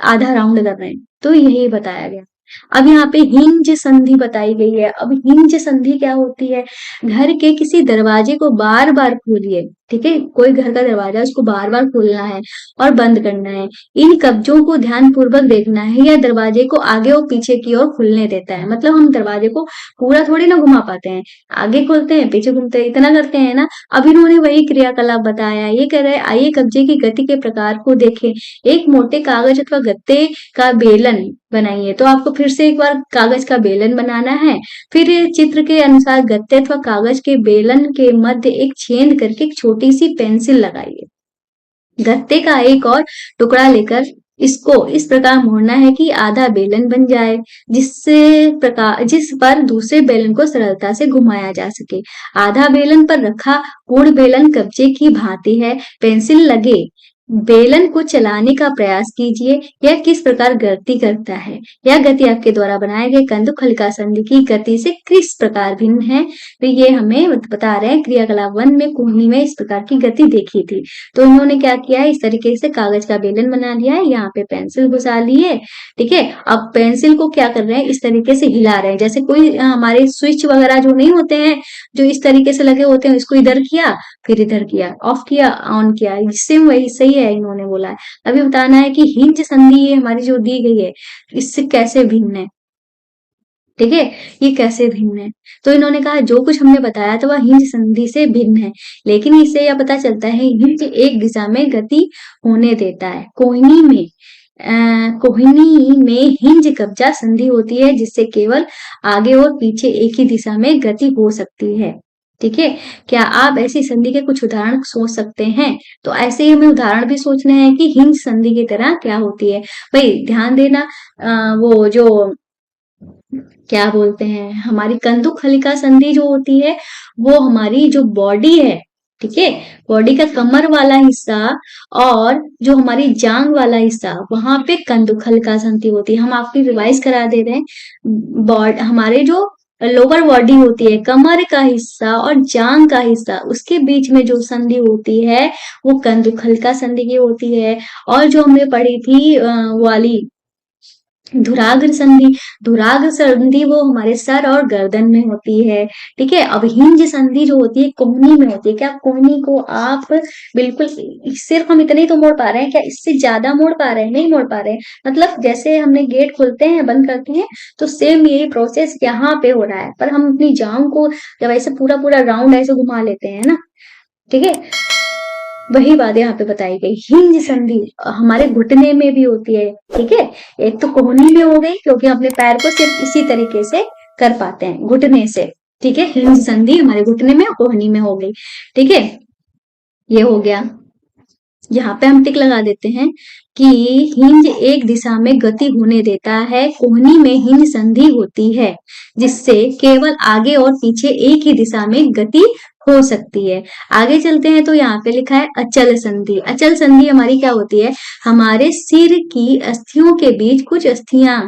A: आधा राउंड कर रहे हैं, तो यही बताया गया। अब यहाँ पे हिंज संधि बताई गई है। अब हिंज संधि क्या होती है, घर के किसी दरवाजे को बार बार खोलिए, ठीक है, कोई घर का दरवाजा उसको बार बार खोलना है और बंद करना है। इन कब्जों को ध्यान पूर्वक देखना है, यह दरवाजे को आगे और पीछे की ओर खुलने देता है। मतलब हम दरवाजे को पूरा थोड़ी ना घुमा पाते हैं, आगे खोलते हैं पीछे घूमते हैं, इतना करते हैं ना। अब इन्होंने वही क्रियाकलाप बताया। ये कह रहे हैं आइए कब्जे की गति के प्रकार को देखें। एक मोटे कागज अथवा गत्ते का बेलन बनाइए। तो आपको फिर से एक बार कागज का बेलन बनाना है। फिर चित्र के अनुसार गत्ते अथवा कागज के बेलन के मध्य एक छेद करके एक छोटी सी पेंसिल लगाइए। गत्ते का एक और टुकड़ा लेकर इसको इस प्रकार मोड़ना है कि आधा बेलन बन जाए, जिस पर दूसरे बेलन को सरलता से घुमाया जा सके। आधा बेलन पर रखा पूर्ण बेलन कब्जे की भांति है। पेंसिल लगे बेलन को चलाने का प्रयास कीजिए। यह किस प्रकार गति करता है। यह गति आपके द्वारा बनाए गए कंदुक खलिका संधि की गति से किस प्रकार भिन्न है। तो ये हमें बता रहे हैं क्रियाकलाप 1 में कुंडली में इस प्रकार की गति देखी थी। तो इन्होंने क्या किया है, इस तरीके से कागज का बेलन बना लिया है, यहाँ पे पेंसिल घुसा ली है, ठीक है। अब पेंसिल को क्या कर रहे हैं, इस तरीके से हिला रहे हैं, जैसे कोई हमारे स्विच वगैरह जो नहीं होते हैं जो इस तरीके से लगे होते हैं, इसको इधर किया फिर इधर किया, ऑफ किया ऑन किया, इससे वही सही है इन्होंने बोला है। अभी बताना है कि हिंज संधि ये हमारी जो दी गई है इससे कैसे भिन्न है, ठीक है, ये कैसे भिन्न है। तो इन्होंने कहा जो कुछ हमने बताया था वह हिंज संधि से भिन्न है, लेकिन इससे यह पता चलता है हिंज एक दिशा में गति होने देता है। कोहिनी में हिंज कब्जा संधि होती है जिससे केवल आगे और पीछे एक ही दिशा में गति हो सकती है। ठीक है। क्या आप ऐसी संधि के कुछ उदाहरण सोच सकते हैं? तो ऐसे ही हमें उदाहरण भी सोचने हैं कि हिंज संधि की तरह क्या होती है। भाई ध्यान देना, वो जो क्या बोलते हैं, हमारी कंदुक हलिका संधि जो होती है वो हमारी जो बॉडी है, ठीक है, बॉडी का कमर वाला हिस्सा और जो हमारी जांग वाला हिस्सा, वहां पे कंदुक हलिका संधि होती है। हम आपकी रिवाइज करा दे रहे हैं। हमारे जो लोअर बॉडी होती है, कमर का हिस्सा और जांग का हिस्सा, उसके बीच में जो संधि होती है वो कंदुक हलिका संधि की होती है। और जो हमने पढ़ी थी वाली धुराग्र संधि, धुराग्र संधि वो हमारे सर और गर्दन में होती है। ठीक है। अब हिंज संधि जो होती है कोहनी में होती है। क्या कोहनी को आप बिल्कुल सिर्फ हम इतने ही तो मोड़ पा रहे हैं? क्या इससे ज्यादा मोड़ पा रहे हैं? नहीं मोड़ पा रहे हैं। मतलब जैसे हमने गेट खोलते हैं बंद करते हैं, तो सेम यही प्रोसेस यहाँ पे हो रहा है, पर हम अपनी जांग को जब ऐसे पूरा पूरा राउंड ऐसे घुमा लेते हैं ना, ठीक है, वही बात यहाँ पे बताई गई। हिंज संधि हमारे घुटने में भी होती है। ठीक है। एक तो कोहनी में हो गई क्योंकि हम अपने पैर को सिर्फ इसी तरीके से कर पाते हैं, घुटने से। ठीक है। हिंज संधि हमारे घुटने में और कोहनी में हो गई। ठीक है, ये हो गया। यहाँ पे हम टिक लगा देते हैं कि हिंज एक दिशा में गति होने देता है, कोहनी में हिंज संधि होती है, जिससे केवल आगे और पीछे एक ही दिशा में गति हो सकती है। आगे चलते हैं तो यहाँ पे लिखा है अचल संधि। अचल संधि हमारी क्या होती है? हमारे सिर की अस्थियों के बीच कुछ संधियां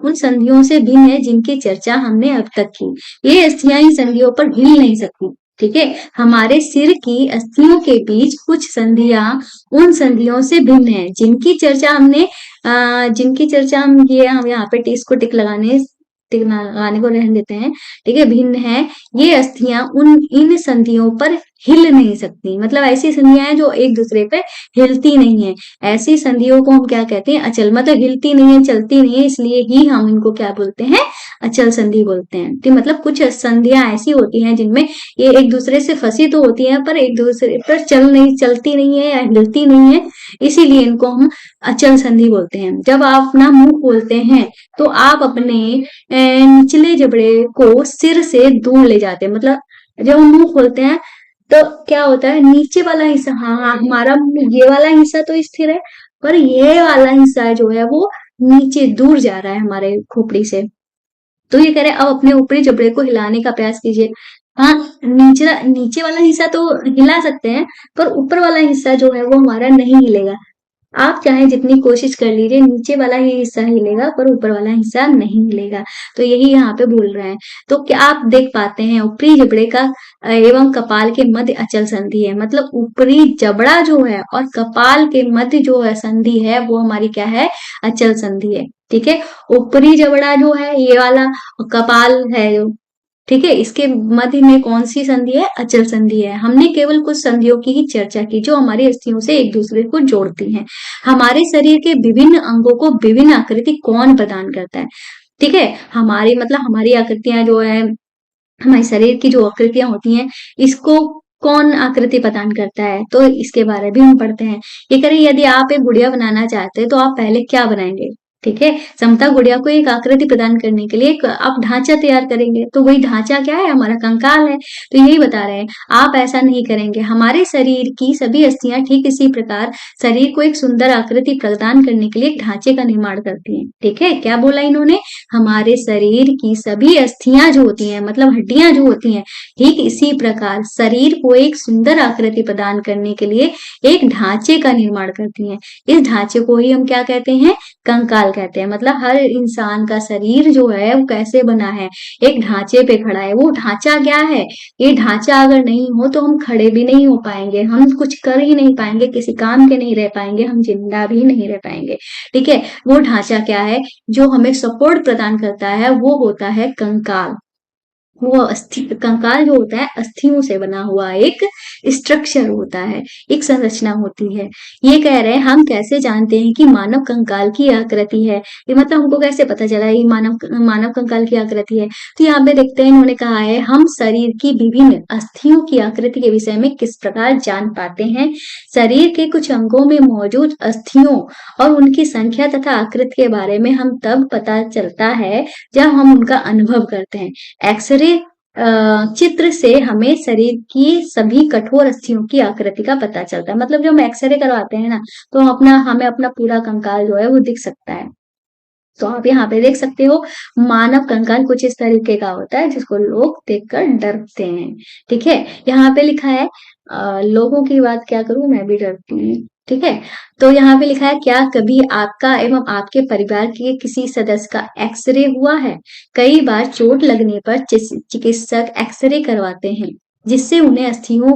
A: उन संधियों से भिन्न है जिनकी चर्चा हमने अब तक की। ये अस्थियां इन संधियों पर हिल नहीं सकती। ठीक है। हमारे सिर की अस्थियों के बीच कुछ संधियां उन संधियों से भिन्न है जिनकी चर्चा हम ये हम यहाँ पे टिक को टिक लगाने को रहने देते हैं। ठीक है। भिन्न है, ये अस्थियां इन संधियों पर हिल नहीं सकती। मतलब ऐसी संधियां हैं जो एक दूसरे पे हिलती नहीं है। ऐसी संधियों को हम क्या कहते हैं? अचल। मतलब हिलती नहीं है, चलती नहीं है, इसलिए ही हम इनको क्या बोलते हैं? अचल संधि बोलते हैं। तो मतलब कुछ संधियां ऐसी होती हैं जिनमें ये एक दूसरे से फंसी तो होती हैं पर एक दूसरे पर चलती नहीं है या हिलती नहीं है, इसीलिए इनको हम अचल संधि बोलते हैं। जब आप अपना मुंह खोलते हैं तो आप अपने निचले जबड़े को सिर से दूर ले जाते हैं। मतलब जब हम मुंह खोलते हैं तो क्या होता है, नीचे वाला हिस्सा, हाँ हमारा ये वाला हिस्सा तो स्थिर है, पर ये वाला हिस्सा जो है वो नीचे दूर जा रहा है हमारे खोपड़ी से। तो ये कह रहे हैं अब अपने ऊपरी जबड़े को हिलाने का प्रयास कीजिए। हाँ, नीचे वाला हिस्सा तो हिला सकते हैं, पर ऊपर वाला हिस्सा जो है वो हमारा नहीं हिलेगा। आप चाहे जितनी कोशिश कर लीजिए, नीचे वाला ही हिस्सा हिलेगा पर ऊपर वाला हिस्सा नहीं हिलेगा। तो यही यहाँ पे बोल रहे हैं। तो क्या आप देख पाते हैं ऊपरी जबड़े का एवं कपाल के मध्य अचल संधि है। मतलब ऊपरी जबड़ा जो है और कपाल के मध्य जो है संधि है वो हमारी क्या है? अचल संधि है। ठीक है। ऊपरी जबड़ा जो है ये वाला, कपाल है जो, ठीक है, इसके मध्य में कौन सी संधि है? अचल संधि है। हमने केवल कुछ संधियों की ही चर्चा की जो हमारी अस्थियों से एक दूसरे को जोड़ती हैं। हमारे शरीर के विभिन्न अंगों को विभिन्न आकृति कौन प्रदान करता है? ठीक है। हमारी आकृतियां जो है, हमारे शरीर की जो आकृतियां होती हैं, इसको कौन आकृति प्रदान करता है? तो इसके बारे में भी हम पढ़ते हैं। ये करें, यदि आप एक गुड़िया बनाना चाहते हैं तो आप पहले क्या बनाएंगे? ठीक है। समता गुड़िया को एक आकृति प्रदान करने के लिए एक आप ढांचा तैयार करेंगे, तो वही ढांचा क्या है? हमारा कंकाल है। तो यही बता रहे हैं, आप ऐसा नहीं करेंगे। हमारे शरीर की सभी अस्थियां ठीक इसी प्रकार शरीर को एक सुंदर आकृति प्रदान करने के लिए एक ढांचे का निर्माण करती हैं। ठीक है। क्या बोला इन्होंने? हमारे शरीर की सभी अस्थियां जो होती हैं, मतलब हड्डियां जो होती हैं, ठीक इसी प्रकार शरीर को एक सुंदर आकृति प्रदान करने के लिए एक ढांचे का निर्माण करती हैं। इस ढांचे को ही हम क्या कहते हैं? कंकाल कहते हैं। मतलब हर इंसान का शरीर जो है वो कैसे बना है? एक ढांचे पे खड़ा है। वो ढांचा क्या है? ये ढांचा अगर नहीं हो तो हम खड़े भी नहीं हो पाएंगे, हम कुछ कर ही नहीं पाएंगे, किसी काम के नहीं रह पाएंगे, हम जिंदा भी नहीं रह पाएंगे। ठीक है। वो ढांचा क्या है जो हमें सपोर्ट प्रदान करता है? वो होता है कंकाल। वो कंकाल जो होता है अस्थियों से बना हुआ एक स्ट्रक्चर होता है, एक संरचना होती है। ये कह रहे हैं हम कैसे जानते हैं कि मानव कंकाल की आकृति है? ये मतलब हमको कैसे पता चला ये मानव कंकाल की आकृति है? तो यहाँ पे देखते हैं, इन्होंने कहा है हम शरीर की विभिन्न अस्थियों की आकृति के विषय में किस प्रकार जान पाते हैं? शरीर के कुछ अंगों में मौजूद अस्थियों और उनकी संख्या तथा आकृति के बारे में हम तब पता चलता है जब हम उनका अनुभव करते हैं। एक्सरे चित्र से हमें शरीर की सभी कठोर अस्थियों की आकृति का पता चलता है। मतलब जब हम एक्सरे करवाते हैं ना, तो हमें अपना पूरा कंकाल जो है वो दिख सकता है। तो आप यहाँ पे देख सकते हो, मानव कंकाल कुछ इस तरीके का होता है जिसको लोग देखकर डरते हैं। ठीक है, यहाँ पे लिखा है लोगों की बात क्या करूं, मैं भी डरती हूँ। ठीक है, तो यहाँ पे लिखा है, क्या कभी आपका एवं आपके परिवार के किसी सदस्य का एक्सरे हुआ है? कई बार चोट लगने पर चिकित्सक एक्सरे करवाते हैं, जिससे उन्हें अस्थियों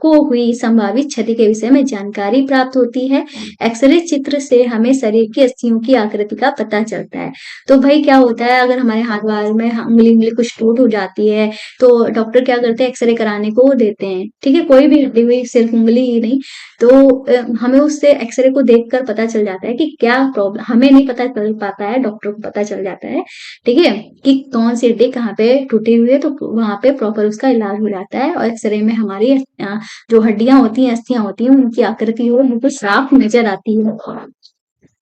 A: को हुई संभावित क्षति के विषय में जानकारी प्राप्त होती है। एक्सरे चित्र से हमें शरीर की अस्थियों की आकृति का पता चलता है। तो भाई क्या होता है, अगर हमारे हाथ बार में उंगली उंगली कुछ टूट हो जाती है, तो डॉक्टर क्या करते हैं, एक्सरे कराने को देते हैं। ठीक है, कोई भी हड्डी हुई, सिर्फ उंगली ही नहीं, तो हमें उससे एक्सरे को देखकर पता चल जाता है कि क्या प्रॉब्लम, हमें नहीं पता चल पाता है, डॉक्टर को पता चल जाता है। ठीक है, कि कौन सी हड्डी कहाँ पे टूटी हुई है, तो वहां पे प्रॉपर उसका इलाज हो जाता है। और एक्सरे में हमारी जो हड्डियां होती हैं, अस्थियां होती हैं, उनकी आकृति हो बिल्कुल साफ नजर आती है।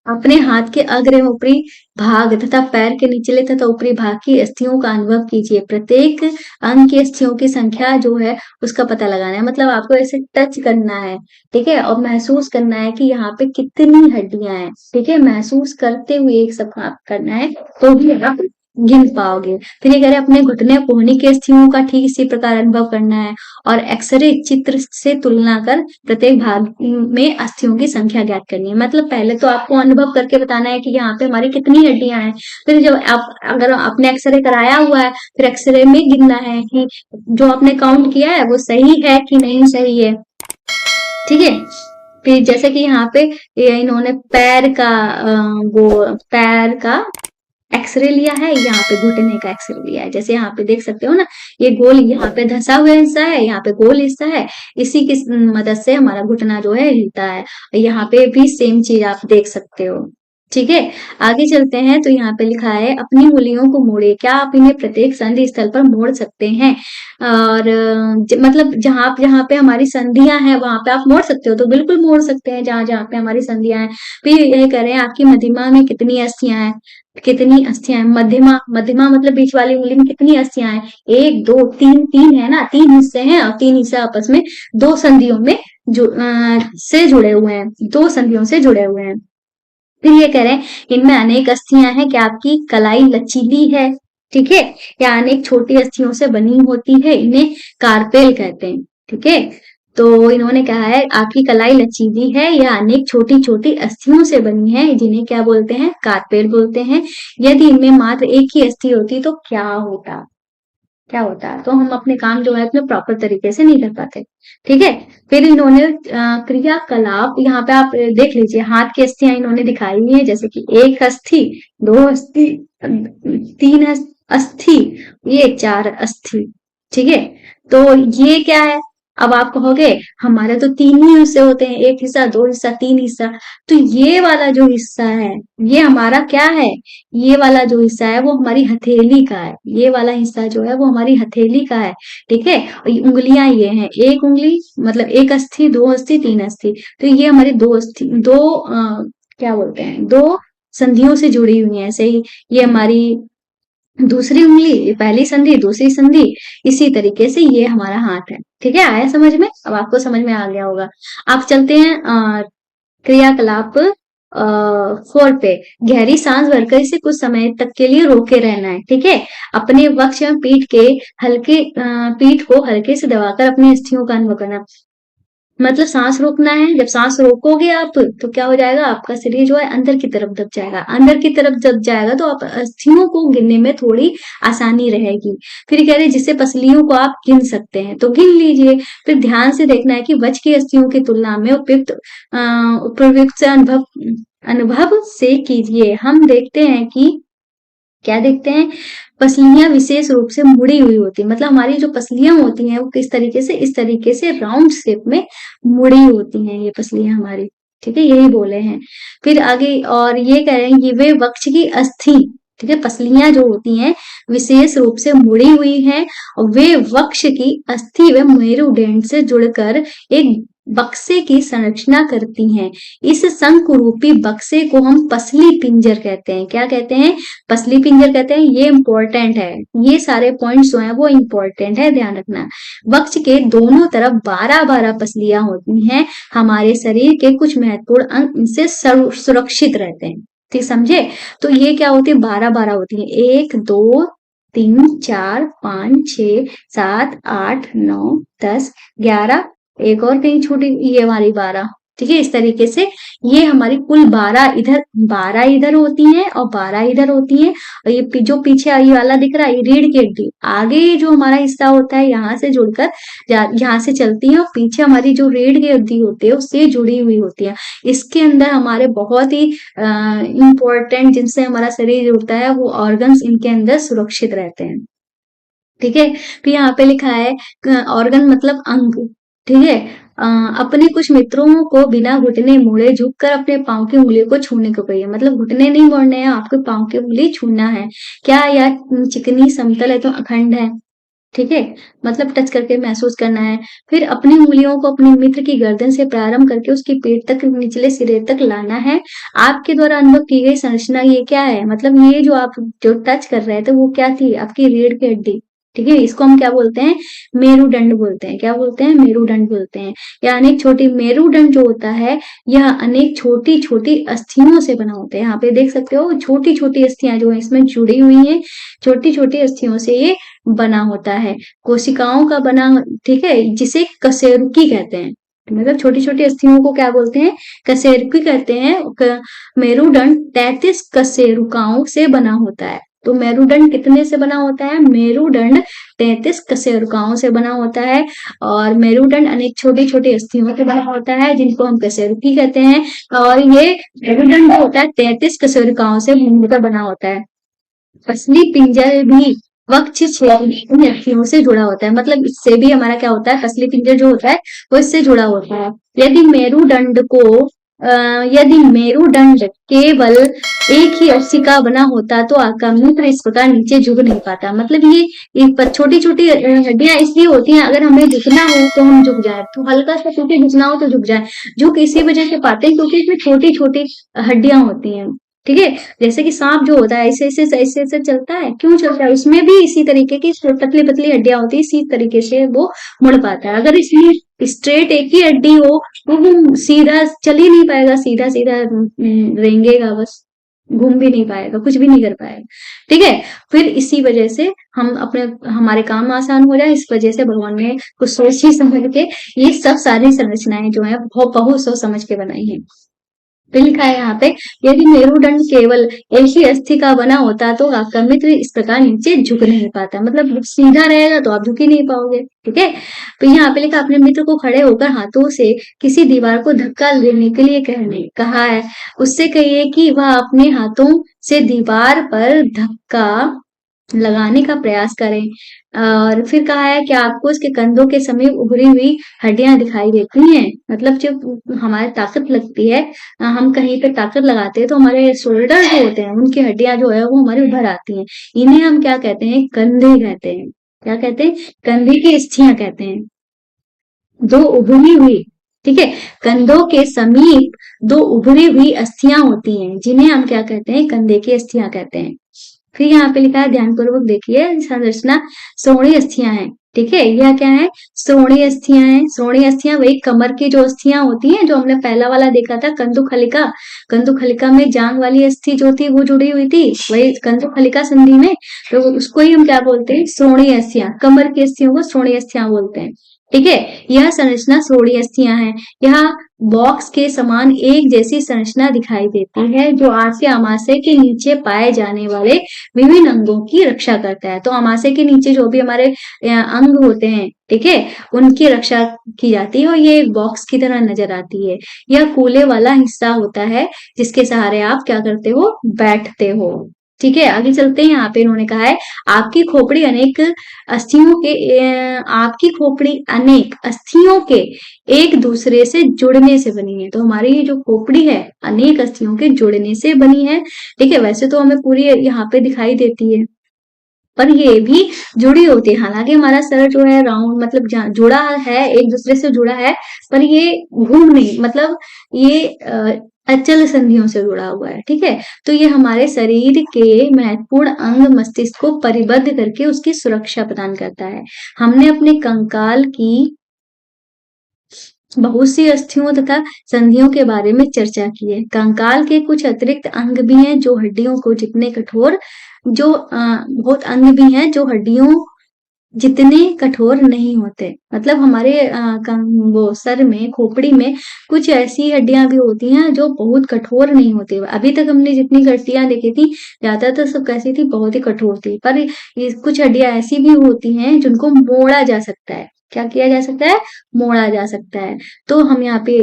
A: अपने हाथ के अग्र एवं ऊपरी भाग तथा पैर के निचले तथा ऊपरी भाग की अस्थियों का अनुभव कीजिए। प्रत्येक अंग की अस्थियों की संख्या जो है उसका पता लगाना है। मतलब आपको ऐसे टच करना है, ठीक है, और महसूस करना है कि यहाँ पे कितनी हड्डियां हैं। ठीक है, महसूस करते हुए एक सब करना है, तो भी आप गिन पाओगे। फिर ये कह रहे हैं, अपने घुटने कोहनी की अस्थियों का ठीक इसी प्रकार अनुभव करना है, और एक्सरे चित्र से तुलना कर प्रत्येक भाग में अस्थियों की संख्या ज्ञात करनी है। मतलब पहले तो आपको अनुभव करके बताना है कि यहाँ पे हमारी कितनी हड्डियां हैं। फिर जब आप अगर आपने एक्सरे कराया हुआ है, फिर एक्सरे में गिनना है कि जो आपने काउंट किया है वो सही है कि नहीं सही है। ठीक है, फिर जैसे कि यहाँ पे इन्होंने पैर का एक्सरे लिया है, यहाँ पे घुटने का एक्सरे लिया है। जैसे यहाँ पे देख सकते हो ना, ये गोल यहाँ पे धंसा हुआ हिस्सा है, यहाँ पे गोल हिस्सा है, इसी की मदद से हमारा घुटना जो है हिलता है। यहाँ पे भी सेम चीज आप देख सकते हो। ठीक है, आगे चलते हैं। तो यहाँ पे लिखा है, अपनी उंगलियों को मोड़े, क्या आप इन्हें प्रत्येक संधि स्थल पर मोड़ सकते हैं? और मतलब जहां जहां पे हमारी संधियां हैं वहां पे आप मोड़ सकते हो, तो बिल्कुल मोड़ सकते हैं जहां जहां पे हमारी संधियां हैं। फिर यही कह रहे हैं, आपकी मध्यमा में कितनी अस्थियां हैं? कितनी अस्थियां हैं? मध्यमा, मध्यमा मतलब बीच वाली उंगली में कितनी अस्थियां हैं? एक, दो, तीन, तीन है ना, तीन हिस्से हैं, और तीन हिस्से आपस में दो संधियों में से जुड़े हुए हैं, दो संधियों से जुड़े हुए हैं। फिर ये कह रहे हैं, इनमें अनेक अस्थियां हैं, क्या आपकी कलाई लचीली है? ठीक है, या अनेक छोटी अस्थियों से बनी होती है, इन्हें कार्पेल कहते हैं। ठीक है, तो इन्होंने कहा है, आपकी कलाई लचीली है या अनेक छोटी छोटी अस्थियों से बनी है, जिन्हें क्या बोलते हैं? कार्पेल बोलते हैं। यदि इनमें मात्र एक ही अस्थि होती तो क्या होता? क्या होता है, तो हम अपने काम जो है अपने प्रॉपर तरीके से नहीं कर पाते। ठीक है, फिर इन्होंने क्रियाकलाप यहाँ पे आप देख लीजिए, हाथ की अस्थियां इन्होंने दिखाई हुई है, जैसे कि एक अस्थि, दो अस्थि, तीन अस्थि, ये चार अस्थि। ठीक है, तो ये क्या है? अब आप कहोगे हमारे तो तीन ही हिस्से होते हैं, एक हिस्सा, दो हिस्सा, तीन हिस्सा। तो ये वाला जो हिस्सा है ये हमारा क्या है? ये वाला जो हिस्सा है वो हमारी हथेली का है। ये वाला हिस्सा जो है वो हमारी हथेली का है। ठीक है, और उंगलियां ये हैं, एक उंगली मतलब एक अस्थि, दो अस्थि, तीन अस्थि। तो ये हमारी दो अस्थि, क्या बोलते हैं, दो संधियों से जुड़ी हुई है। ऐसे ही ये हमारी दूसरी उंगली, ये पहली संधि, दूसरी संधि, इसी तरीके से ये हमारा हाथ है। ठीक है, आया समझ में? अब आपको समझ में आ गया होगा। आप चलते हैं क्रियाकलाप 4 पे। गहरी सांस भरकर इसे कुछ समय तक के लिए रोके रहना है। ठीक है, अपने वक्ष एवं पीठ को हल्के से दबाकर अपनी अस्थियों का अनुभव करना। मतलब सांस रोकना है। जब सांस रोकोगे आप, तो क्या हो जाएगा, आपका शरीर जो है अंदर की तरफ दब जाएगा। अंदर की तरफ दब जाएगा तो आप अस्थियों को गिनने में थोड़ी आसानी रहेगी। फिर कह रहे हैं, जिससे पसलियों को आप गिन सकते हैं, तो गिन लीजिए। फिर ध्यान से देखना है कि वक्ष की अस्थियों की तुलना में उपयुक्त से अनुभव से कीजिए। हम देखते हैं कि क्या देखते हैं, पसलियां विशेष रूप से मुड़ी हुई होती है। मतलब हमारी जो पसलियां होती हैं वो किस तरीके से, इस तरीके से राउंड शेप में मुड़ी होती हैं ये पसलियां हमारी। ठीक है, यही बोले हैं। फिर आगे और ये कह रहे हैं कि वे वक्ष की अस्थि, ठीक है, पसलियां जो होती हैं विशेष रूप से मुड़ी हुई हैं, और वे वक्ष की अस्थि व मेरुदंड से जुड़कर एक बक्से की संरचना करती हैं। इस शंकुरूपी बक्से को हम पसली पिंजर कहते हैं। क्या कहते हैं? पसली पिंजर कहते हैं। ये इंपॉर्टेंट है, ये सारे पॉइंट्स जो हैं वो इंपॉर्टेंट है, ध्यान रखना। वक्ष के दोनों तरफ 12-12 पसलियां होती हैं। हमारे शरीर के कुछ महत्वपूर्ण अंग इनसे सुरक्षित रहते हैं। ठीक समझे? तो ये क्या होती है? 12-12 होती है। 1 2 3 4 5 6 7 8 9 10 11, एक और कहीं छूटी, ये हमारी 12। ठीक है, इस तरीके से ये हमारी कुल 12 इधर होती हैं और 12 इधर होती हैं। और ये जो पीछे ये वाला दिख रहा है, ये रीढ़ की हड्डी, आगे जो हमारा हिस्सा होता है यहाँ से जुड़कर यहाँ से चलती है, और पीछे हमारी जो रीढ़ की हड्डी होती है उससे जुड़ी हुई होती है। इसके अंदर हमारे बहुत ही इंपॉर्टेंट, जिनसे हमारा शरीर जुड़ता है, वो ऑर्गन्स इनके अंदर सुरक्षित रहते हैं। ठीक है, फिर यहाँ पे लिखा है ऑर्गन मतलब अंग। ठीक है, अपने कुछ मित्रों को बिना घुटने मोड़े झुककर अपने पांव की उंगलियों को छूने को कहिए। मतलब घुटने नहीं मोड़ने हैं, आपके पांव की उंगली छूना है। क्या या चिकनी समतल है तो अखंड है। ठीक है, मतलब टच करके महसूस करना है। फिर अपनी उंगलियों को अपने मित्र की गर्दन से प्रारंभ करके उसकी पेट तक, निचले सिरे तक लाना है। आपके द्वारा अनुभव की गई संरचना ये क्या है? मतलब ये जो आप जो टच कर रहे थे वो क्या थी? आपकी रीढ़ की हड्डी। ठीक है, इसको हम क्या बोलते हैं? मेरुदंड बोलते हैं। क्या बोलते हैं? मेरुदंड बोलते हैं। या अनेक छोटी, मेरुदंड जो होता है यह अनेक छोटी छोटी अस्थियों से बना होता है। यहाँ पे देख सकते हो छोटी छोटी अस्थियां जो है इसमें जुड़ी हुई हैं, छोटी छोटी अस्थियों से ये बना होता है, कोशिकाओं का बना। ठीक है, जिसे कशेरुकी कहते हैं। मतलब छोटी छोटी अस्थियों को क्या बोलते हैं? कशेरुकी कहते हैं। मेरुदंड 33 कशेरुकाओं से बना होता है। तो मेरुदंड कितने से बना होता है? मेरुदंड 33 कशेरुकाओं से बना होता है। और मेरुदंड अनेक छोटी छोटी अस्थियों से बना होता है, जिनको हम कशेरुकी कहते हैं। और ये मेरुदंड जो होता है 33 कशेरुकाओं से मिलकर बना होता है। पसली पिंजर भी वक्ष अस्थियों से जुड़ा होता है। मतलब इससे भी हमारा क्या होता है? पसली पिंजर जो होता है वो इससे जुड़ा होता है। यदि मेरुदंड को यदि मेरुदंड केवल एक ही अस्थि का बना होता तो आपका मूत्र इस प्रकार नीचे झुक नहीं पाता। मतलब ये छोटी छोटी हड्डियां इसलिए होती हैं, अगर हमें झुकना हो तो हम झुक जाए, तो हल्का सा क्योंकि झुकना हो तो झुक जाए। झुक इसी वजह से पाते हैं क्योंकि इसमें छोटी छोटी हड्डियां होती हैं। ठीक है, जैसे कि सांप जो होता है ऐसे ऐसे ऐसे ऐसे चलता है, क्यों चलता है? उसमें भी इसी तरीके की पतली पतली हड्डियां होती है, इसी तरीके से वो मुड़ पाता है। अगर इसमें स्ट्रेट एक ही हड्डी हो तो वो सीधा चल ही नहीं पाएगा, सीधा सीधा रेंगेगा, बस घूम भी नहीं पाएगा, कुछ भी नहीं कर पाएगा। ठीक है, फिर इसी वजह से हम अपने हमारे काम आसान हो जाए, इस वजह से भगवान ने कुछ सोच ही समझ के ये सब सारी संरचनाएं जो है बहुत सोच समझ के बनाई है। फिर लिखा है यहाँ पे, यदि मेरुदंड केवल एक ही अस्थि का बना होता तो आपका मित्र इस प्रकार नीचे झुक नहीं पाता। मतलब सीधा रहेगा तो आप झुक ही नहीं पाओगे। ठीक है, तो यहाँ पे लिखा, अपने मित्र को खड़े होकर हाथों से किसी दीवार को धक्का देने के लिए कहा है। उससे कहिए कि वह अपने हाथों से दीवार पर धक्का लगाने का प्रयास करें। और फिर कहा है कि आपको उसके कंधों के समीप उभरी हुई हड्डियां दिखाई देती हैं। मतलब जब हमारे ताकत लगती है, हम कहीं पे ताकत लगाते हैं तो हमारे शोल्डर जो होते हैं उनकी हड्डियां जो है वो हमारी उभर आती हैं। इन्हें हम क्या कहते हैं? कंधे कहते हैं। क्या कहते हैं? कंधे की अस्थियां कहते हैं। दो उभरी हुई, ठीक है, कंधों के समीप दो उभरी हुई अस्थियां होती हैं, जिन्हें हम क्या कहते हैं? कंधे की अस्थियां कहते हैं। फिर यहाँ पे लिखा है, ध्यानपूर्वक देखिए, संरचना श्रोणीय अस्थियां हैं। ठीक है, यह क्या है? श्रोणीय अस्थियां हैं। श्रोणीय अस्थियां वही कमर की जो अस्थियां होती हैं, जो हमने पहला वाला देखा था, कंदुखलिका। कंदुखलिका में जांग वाली अस्थि जो थी वो जुड़ी हुई थी, वही कंदुखलिका संधि में। तो उसको ही हम क्या बोलते हैं? श्रोणीय अस्थियां। कमर की अस्थियों को श्रोणीय अस्थियां बोलते हैं। ठीक है, यह संरचना श्रोणीय अस्थियां हैं। यह बॉक्स के समान एक जैसी संरचना दिखाई देती है, जो आस्य अमाशय के नीचे पाए जाने वाले विभिन्न अंगों की रक्षा करता है। तो अमाशय के नीचे जो भी हमारे अंग होते हैं, ठीक है, उनकी रक्षा की जाती है और ये एक बॉक्स की तरह नजर आती है। यह कूले वाला हिस्सा होता है जिसके सहारे आप क्या करते हो? बैठते हो। ठीक है, आगे चलते हैं। यहाँ पे इन्होंने कहा है, आपकी खोपड़ी अनेक अस्थियों के आपकी खोपड़ी अनेक अस्थियों के एक दूसरे से जुड़ने से बनी है। तो हमारी ये जो खोपड़ी है अनेक अस्थियों के जुड़ने से बनी है। ठीक है, वैसे तो हमें पूरी यहाँ पे दिखाई देती है, पर ये भी जुड़ी होती है। हालांकि हमारा सर जो है राउंड मतलब जुड़ा है, एक दूसरे से जुड़ा है, पर ये घूम नहीं, मतलब ये अचल संधियों से जुड़ा हुआ है। ठीक है, तो ये हमारे शरीर के महत्वपूर्ण अंग मस्तिष्क को परिबद्ध करके उसकी सुरक्षा प्रदान करता है। हमने अपने कंकाल की बहुत सी अस्थियों तथा संधियों के बारे में चर्चा की है। कंकाल के कुछ अतिरिक्त अंग भी हैं जो हड्डियों को जितने कठोर जो बहुत अंग भी हैं जो हड्डियों जितने कठोर नहीं होते। मतलब हमारे वो सर में, खोपड़ी में कुछ ऐसी हड्डियां भी होती हैं जो बहुत कठोर नहीं होती। अभी तक हमने जितनी हड्डियां देखी थी, ज्यादातर सब कैसी थी, बहुत ही कठोर थी। पर ये कुछ हड्डियां ऐसी भी होती हैं जिनको मोड़ा जा सकता है। क्या किया जा सकता है? मोड़ा जा सकता है। तो हम यहाँ पे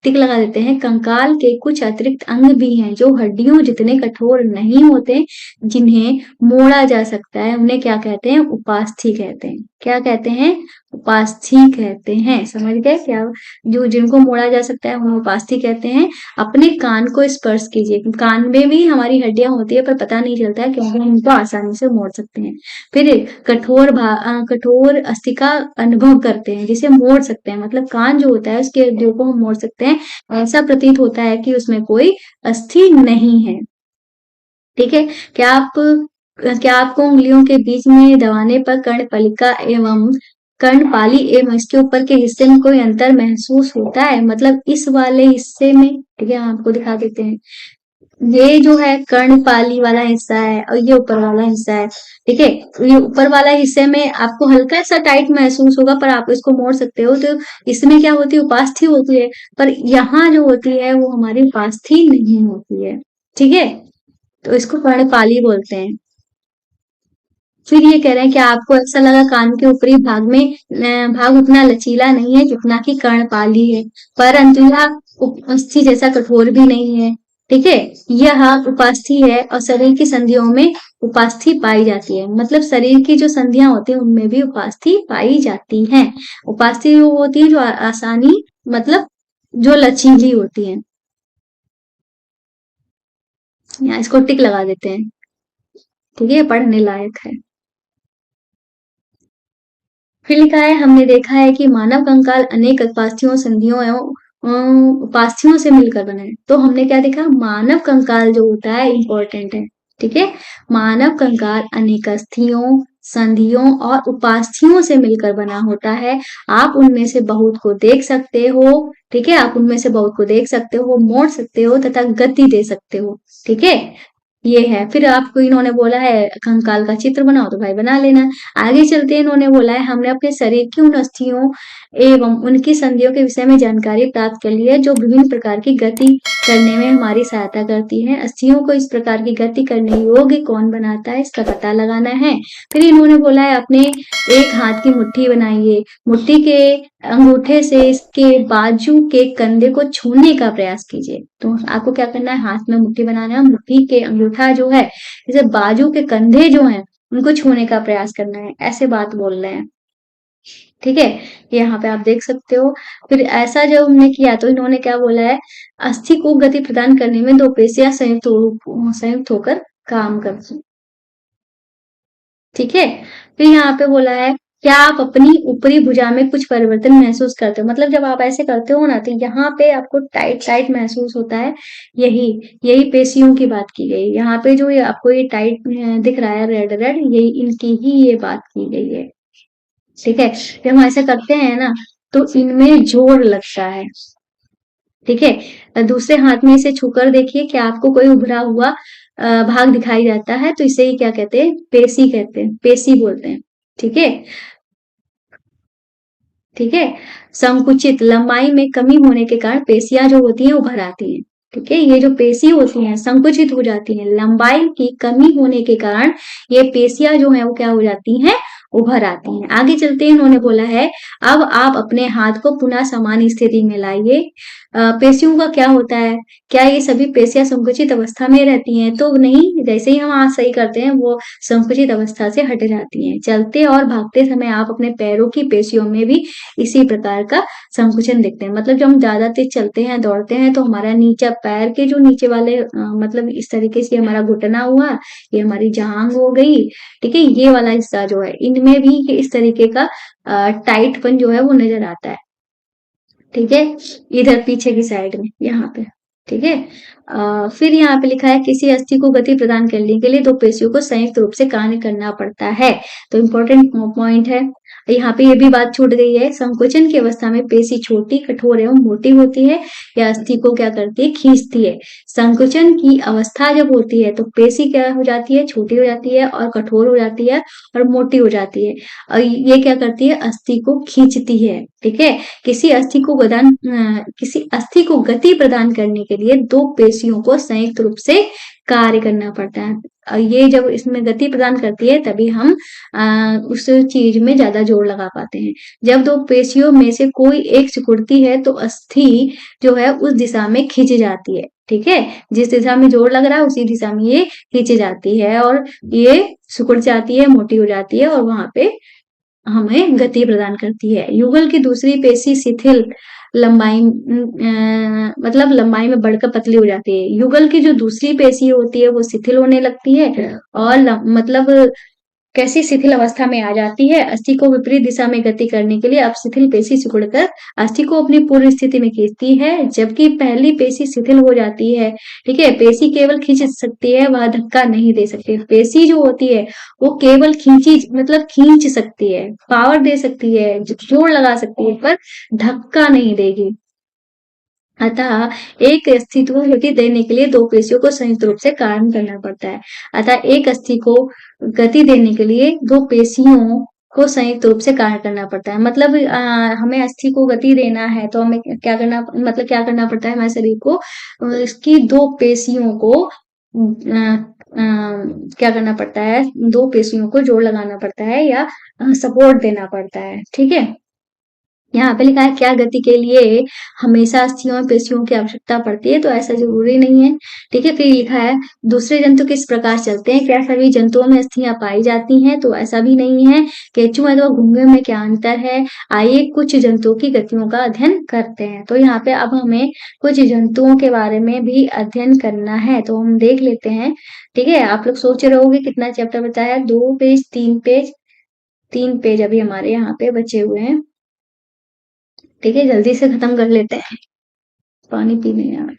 A: टिक लगा देते हैं, कंकाल के कुछ अतिरिक्त अंग भी हैं जो हड्डियों जितने कठोर नहीं होते, जिन्हें मोड़ा जा सकता है। उन्हें क्या कहते हैं? उपास्थि कहते हैं। क्या कहते हैं? उपास्थि कहते हैं। समझ गए क्या? जो जिनको मोड़ा जा सकता है उन्हें उपास्थि कहते हैं। अपने कान को स्पर्श कीजिए। कान में भी हमारी हड्डियां होती है पर पता नहीं चलता है क्योंकि हम उनको आसानी से मोड़ सकते हैं। फिर कठोर अस्थि का अनुभव करते हैं, जिसे मोड़ सकते हैं। मतलब कान जो होता है उसकी हड्डियों को हम मोड़ सकते हैं। ऐसा प्रतीत होता है कि उसमें कोई अस्थि नहीं है। ठीक है, क्या आपको उंगलियों के बीच में दबाने पर कर्णपालिका एवं कर्णपाली एवं इसके ऊपर के हिस्से में कोई अंतर महसूस होता है? मतलब इस वाले हिस्से में, ठीक है, आपको दिखा देते हैं। ये जो है कर्णपाली वाला हिस्सा है और ये ऊपर वाला हिस्सा है। ठीक है, ये ऊपर वाला हिस्से में आपको हल्का सा टाइट महसूस होगा पर आप इसको मोड़ सकते हो। तो इसमें क्या होती है? उपास्थि होती है। पर यहाँ जो होती है वो हमारी उपास्थि नहीं होती है। ठीक है, तो इसको कर्णपाली बोलते हैं। फिर ये कह रहे हैं कि आपको ऐसा लगा कान के ऊपरी भाग उतना लचीला नहीं है जितना कि कर्णपाली है, परंतु यह उपास्थि जैसा कठोर भी नहीं है। ठीक है, यह उपास्थि है और शरीर की संधियों में उपास्थि पाई जाती है। मतलब शरीर की जो संधियां होती हैं उनमें भी उपास्थि पाई जाती हैं। उपास्थि वो होती है जो आसानी, मतलब जो लचीली होती है। यहाँ इसको टिक लगा देते हैं। ठीक है, पढ़ने लायक है। फिर लिखा है, हमने देखा है कि मानव कंकाल अनेक उपास्थियों, संधियों एवं उपास्थियों से मिलकर बना है। तो हमने क्या देखा? मानव कंकाल जो होता है इंपॉर्टेंट है। ठीक है, मानव कंकाल अनेक अस्थियों, संधियों और उपास्थियों से मिलकर बना होता है। आप उनमें से बहुत को देख सकते हो। ठीक है, आप उनमें से बहुत को देख सकते हो, मोड़ सकते हो तथा गति दे सकते हो। ठीक है, ये है। फिर आपको इन्होंने बोला है कंकाल का चित्र बनाओ, तो भाई बना लेना। आगे चलते इन्होंने बोला है, हमने अपने शरीर की उन अस्थियों एवं उनकी संधियों के विषय में जानकारी प्राप्त कर ली है जो विभिन्न प्रकार की गति करने में हमारी सहायता करती है। अस्थियों को इस प्रकार की गति करने योग्य कौन बनाता है, इसका पता लगाना है। फिर इन्होंने बोला है, अपने एक हाथ की मुट्ठी बनाइए। मुट्ठी के अंगूठे से इसके बाजू के कंधे को छूने का प्रयास कीजिए। तो आपको क्या करना है? हाथ में मुट्ठी बनाना है, मुट्ठी के अंगूठा जो है जैसे बाजू के कंधे जो हैं उनको छूने का प्रयास करना है, ऐसे बात बोल रहे हैं। ठीक है, यहाँ पे आप देख सकते हो। फिर ऐसा जब हमने किया तो इन्होंने क्या बोला है? अस्थि को गति प्रदान करने में दो पेशियां संयुक्त होकर काम करती हैं। ठीक है, फिर यहाँ पे बोला है, क्या आप अपनी ऊपरी भुजा में कुछ परिवर्तन महसूस करते हो? मतलब जब आप ऐसे करते हो ना तो यहाँ पे आपको टाइट टाइट महसूस होता है। यही यही पेशियों की बात की गई। यहाँ पे जो ये आपको ये टाइट दिख रहा है, रेड रेड, यही इनकी ही ये बात की गई है। ठीक है, जब हम ऐसे करते हैं ना तो इनमें जोर लगता है। ठीक है, दूसरे हाथ में इसे छूकर देखिए, क्या आपको कोई उभरा हुआ भाग दिखाई जाता है? तो इसे ही क्या कहते हैं? पेशी कहते हैं, पेशी बोलते हैं। ठीक है, ठीक है, संकुचित लंबाई में कमी होने के कारण पेशियां जो होती हैं उभर आती हैं। ठीक है, ये जो पेशी होती हैं संकुचित हो जाती हैं, लंबाई की कमी होने के कारण ये पेशियां जो है वो क्या हो जाती हैं? उभर आती हैं। आगे चलते इन्होंने बोला है, अब आप अपने हाथ को पुनः समान स्थिति में लाइए। पेशियों का क्या होता है? क्या ये सभी पेशियां संकुचित अवस्था में रहती हैं? तो नहीं, जैसे ही हम हाथ सही करते हैं वो संकुचित अवस्था से हट जाती हैं। चलते और भागते समय आप अपने पैरों की पेशियों में भी इसी प्रकार का संकुचन देखते हैं। मतलब जब हम ज्यादा तेज चलते हैं, दौड़ते हैं, तो हमारा नीचा पैर के जो नीचे वाले मतलब इस तरीके से हमारा घुटना हुआ, ये हमारी जांघ हो गई, ठीक है, ये वाला हिस्सा जो है इनमें भी इस तरीके का टाइटपन जो है वो नजर आता है। ठीक है, इधर पीछे की साइड में यहाँ पे। ठीक है, फिर यहाँ पे लिखा है, किसी अस्थि को गति प्रदान करने के लिए दो पेशियों को संयुक्त रूप से कार्य करना पड़ता है। तो इम्पोर्टेंट पॉइंट है। यहाँ पे ये भी बात छूट गई है, संकोचन की अवस्था में पेशी छोटी, कठोर एवं मोटी होती है या अस्थि को क्या करती है, खींचती है। संकोचन की अवस्था जब होती है तो पेशी क्या हो जाती है, छोटी हो जाती है और कठोर हो जाती है और मोटी हो जाती है, और ये क्या करती है, अस्थि को खींचती है। ठीक है, किसी अस्थि को गति प्रदान करने के लिए दो पेशियों को संयुक्त रूप से कार्य करना पड़ता है। और ये जब इसमें गति प्रदान करती है तभी हम उस चीज में ज्यादा जोर लगा पाते हैं। जब दो पेशियों में से कोई एक सिकुड़ती है तो अस्थि जो है उस दिशा में खींच जाती है। ठीक है, जिस दिशा में जोर लग रहा है उसी दिशा में ये खींच जाती है और ये सिकुड़ जाती है, मोटी हो जाती है और वहां पे हमें गति प्रदान करती है। युगल की दूसरी पेशी शिथिल लंबाई मतलब लंबाई में बढ़कर पतली हो जाती है। युगल की जो दूसरी पेशी होती है वो शिथिल होने लगती है और मतलब कैसी शिथिल अवस्था में आ जाती है, अस्थि को विपरीत दिशा में गति करने के लिए अब शिथिल पेशी सिकुड़कर अस्थि को अपनी पूर्व स्थिति में खींचती है, जबकि पहली पेशी शिथिल हो जाती है। ठीक है, पेशी केवल खींच सकती है, वह धक्का नहीं दे सकती। पेशी जो होती है वो केवल खींच सकती है, पावर दे सकती है, जोर लगा सकती है, पर धक्का नहीं देगी। अतः एक अस्थि को गति देने के लिए दो पेशियों को संयुक्त रूप से कार्य करना पड़ता है। अतः एक अस्थि को गति देने के लिए दो पेशियों को संयुक्त रूप से कार्य करना पड़ता है। मतलब हमें अस्थि को गति देना है तो हमें क्या करना पड़ता है, हमारे शरीर को इसकी दो पेशियों को क्या करना पड़ता है, दो पेशियों को जोर लगाना पड़ता है या सपोर्ट देना पड़ता है। ठीक है, यहाँ पे लिखा है, क्या गति के लिए हमेशा अस्थियों और पेशियों की आवश्यकता पड़ती है? तो ऐसा जरूरी नहीं है। ठीक है, फिर लिखा है, दूसरे जंतु किस प्रकार चलते हैं? क्या सभी जंतुओं में अस्थियां पाई जाती हैं? तो ऐसा भी नहीं है। केंचुए अथवा घोंघे में क्या अंतर है? आइए कुछ जंतुओं की गतियों का अध्ययन करते हैं। तो यहाँ पे अब हमें कुछ जंतुओं के बारे में भी अध्ययन करना है, तो हम देख लेते हैं। ठीक है, आप लोग सोच रहे होंगे कितना चैप्टर बचा है, 2 पेज, 3 पेज, 3 पेज अभी हमारे यहाँ पे बचे हुए हैं। ठीक है, जल्दी से खत्म कर लेते हैं, पानी पीने यार।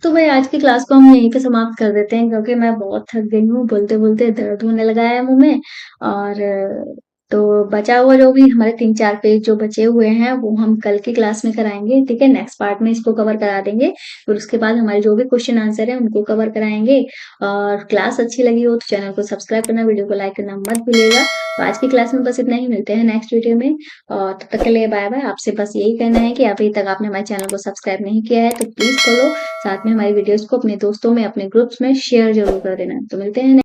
A: तो भाई आज की क्लास को हम यहीं पे समाप्त कर देते हैं, क्योंकि मैं बहुत थक गई हूँ, बोलते बोलते दर्द होने लगा है मुंह में। और तो बचा हुआ जो भी हमारे 3-4 पेज जो बचे हुए हैं वो हम कल की क्लास में कराएंगे। ठीक है, नेक्स्ट पार्ट में इसको कवर करा देंगे, फिर उसके बाद हमारे जो भी क्वेश्चन आंसर है उनको कवर कराएंगे। और क्लास अच्छी लगी हो तो चैनल को सब्सक्राइब करना, वीडियो को लाइक करना मत भूलिएगा। तो आज की क्लास में बस इतना ही, मिलते हैं नेक्स्ट वीडियो में, और तब तक के लिए बाय बाय। आपसे बस यही कहना है कि अभी तक आपने हमारे चैनल को सब्सक्राइब नहीं किया है तो प्लीज करो, साथ में हमारी वीडियोस को अपने दोस्तों में, अपने ग्रुप्स में शेयर जरूर कर देना। तो मिलते हैं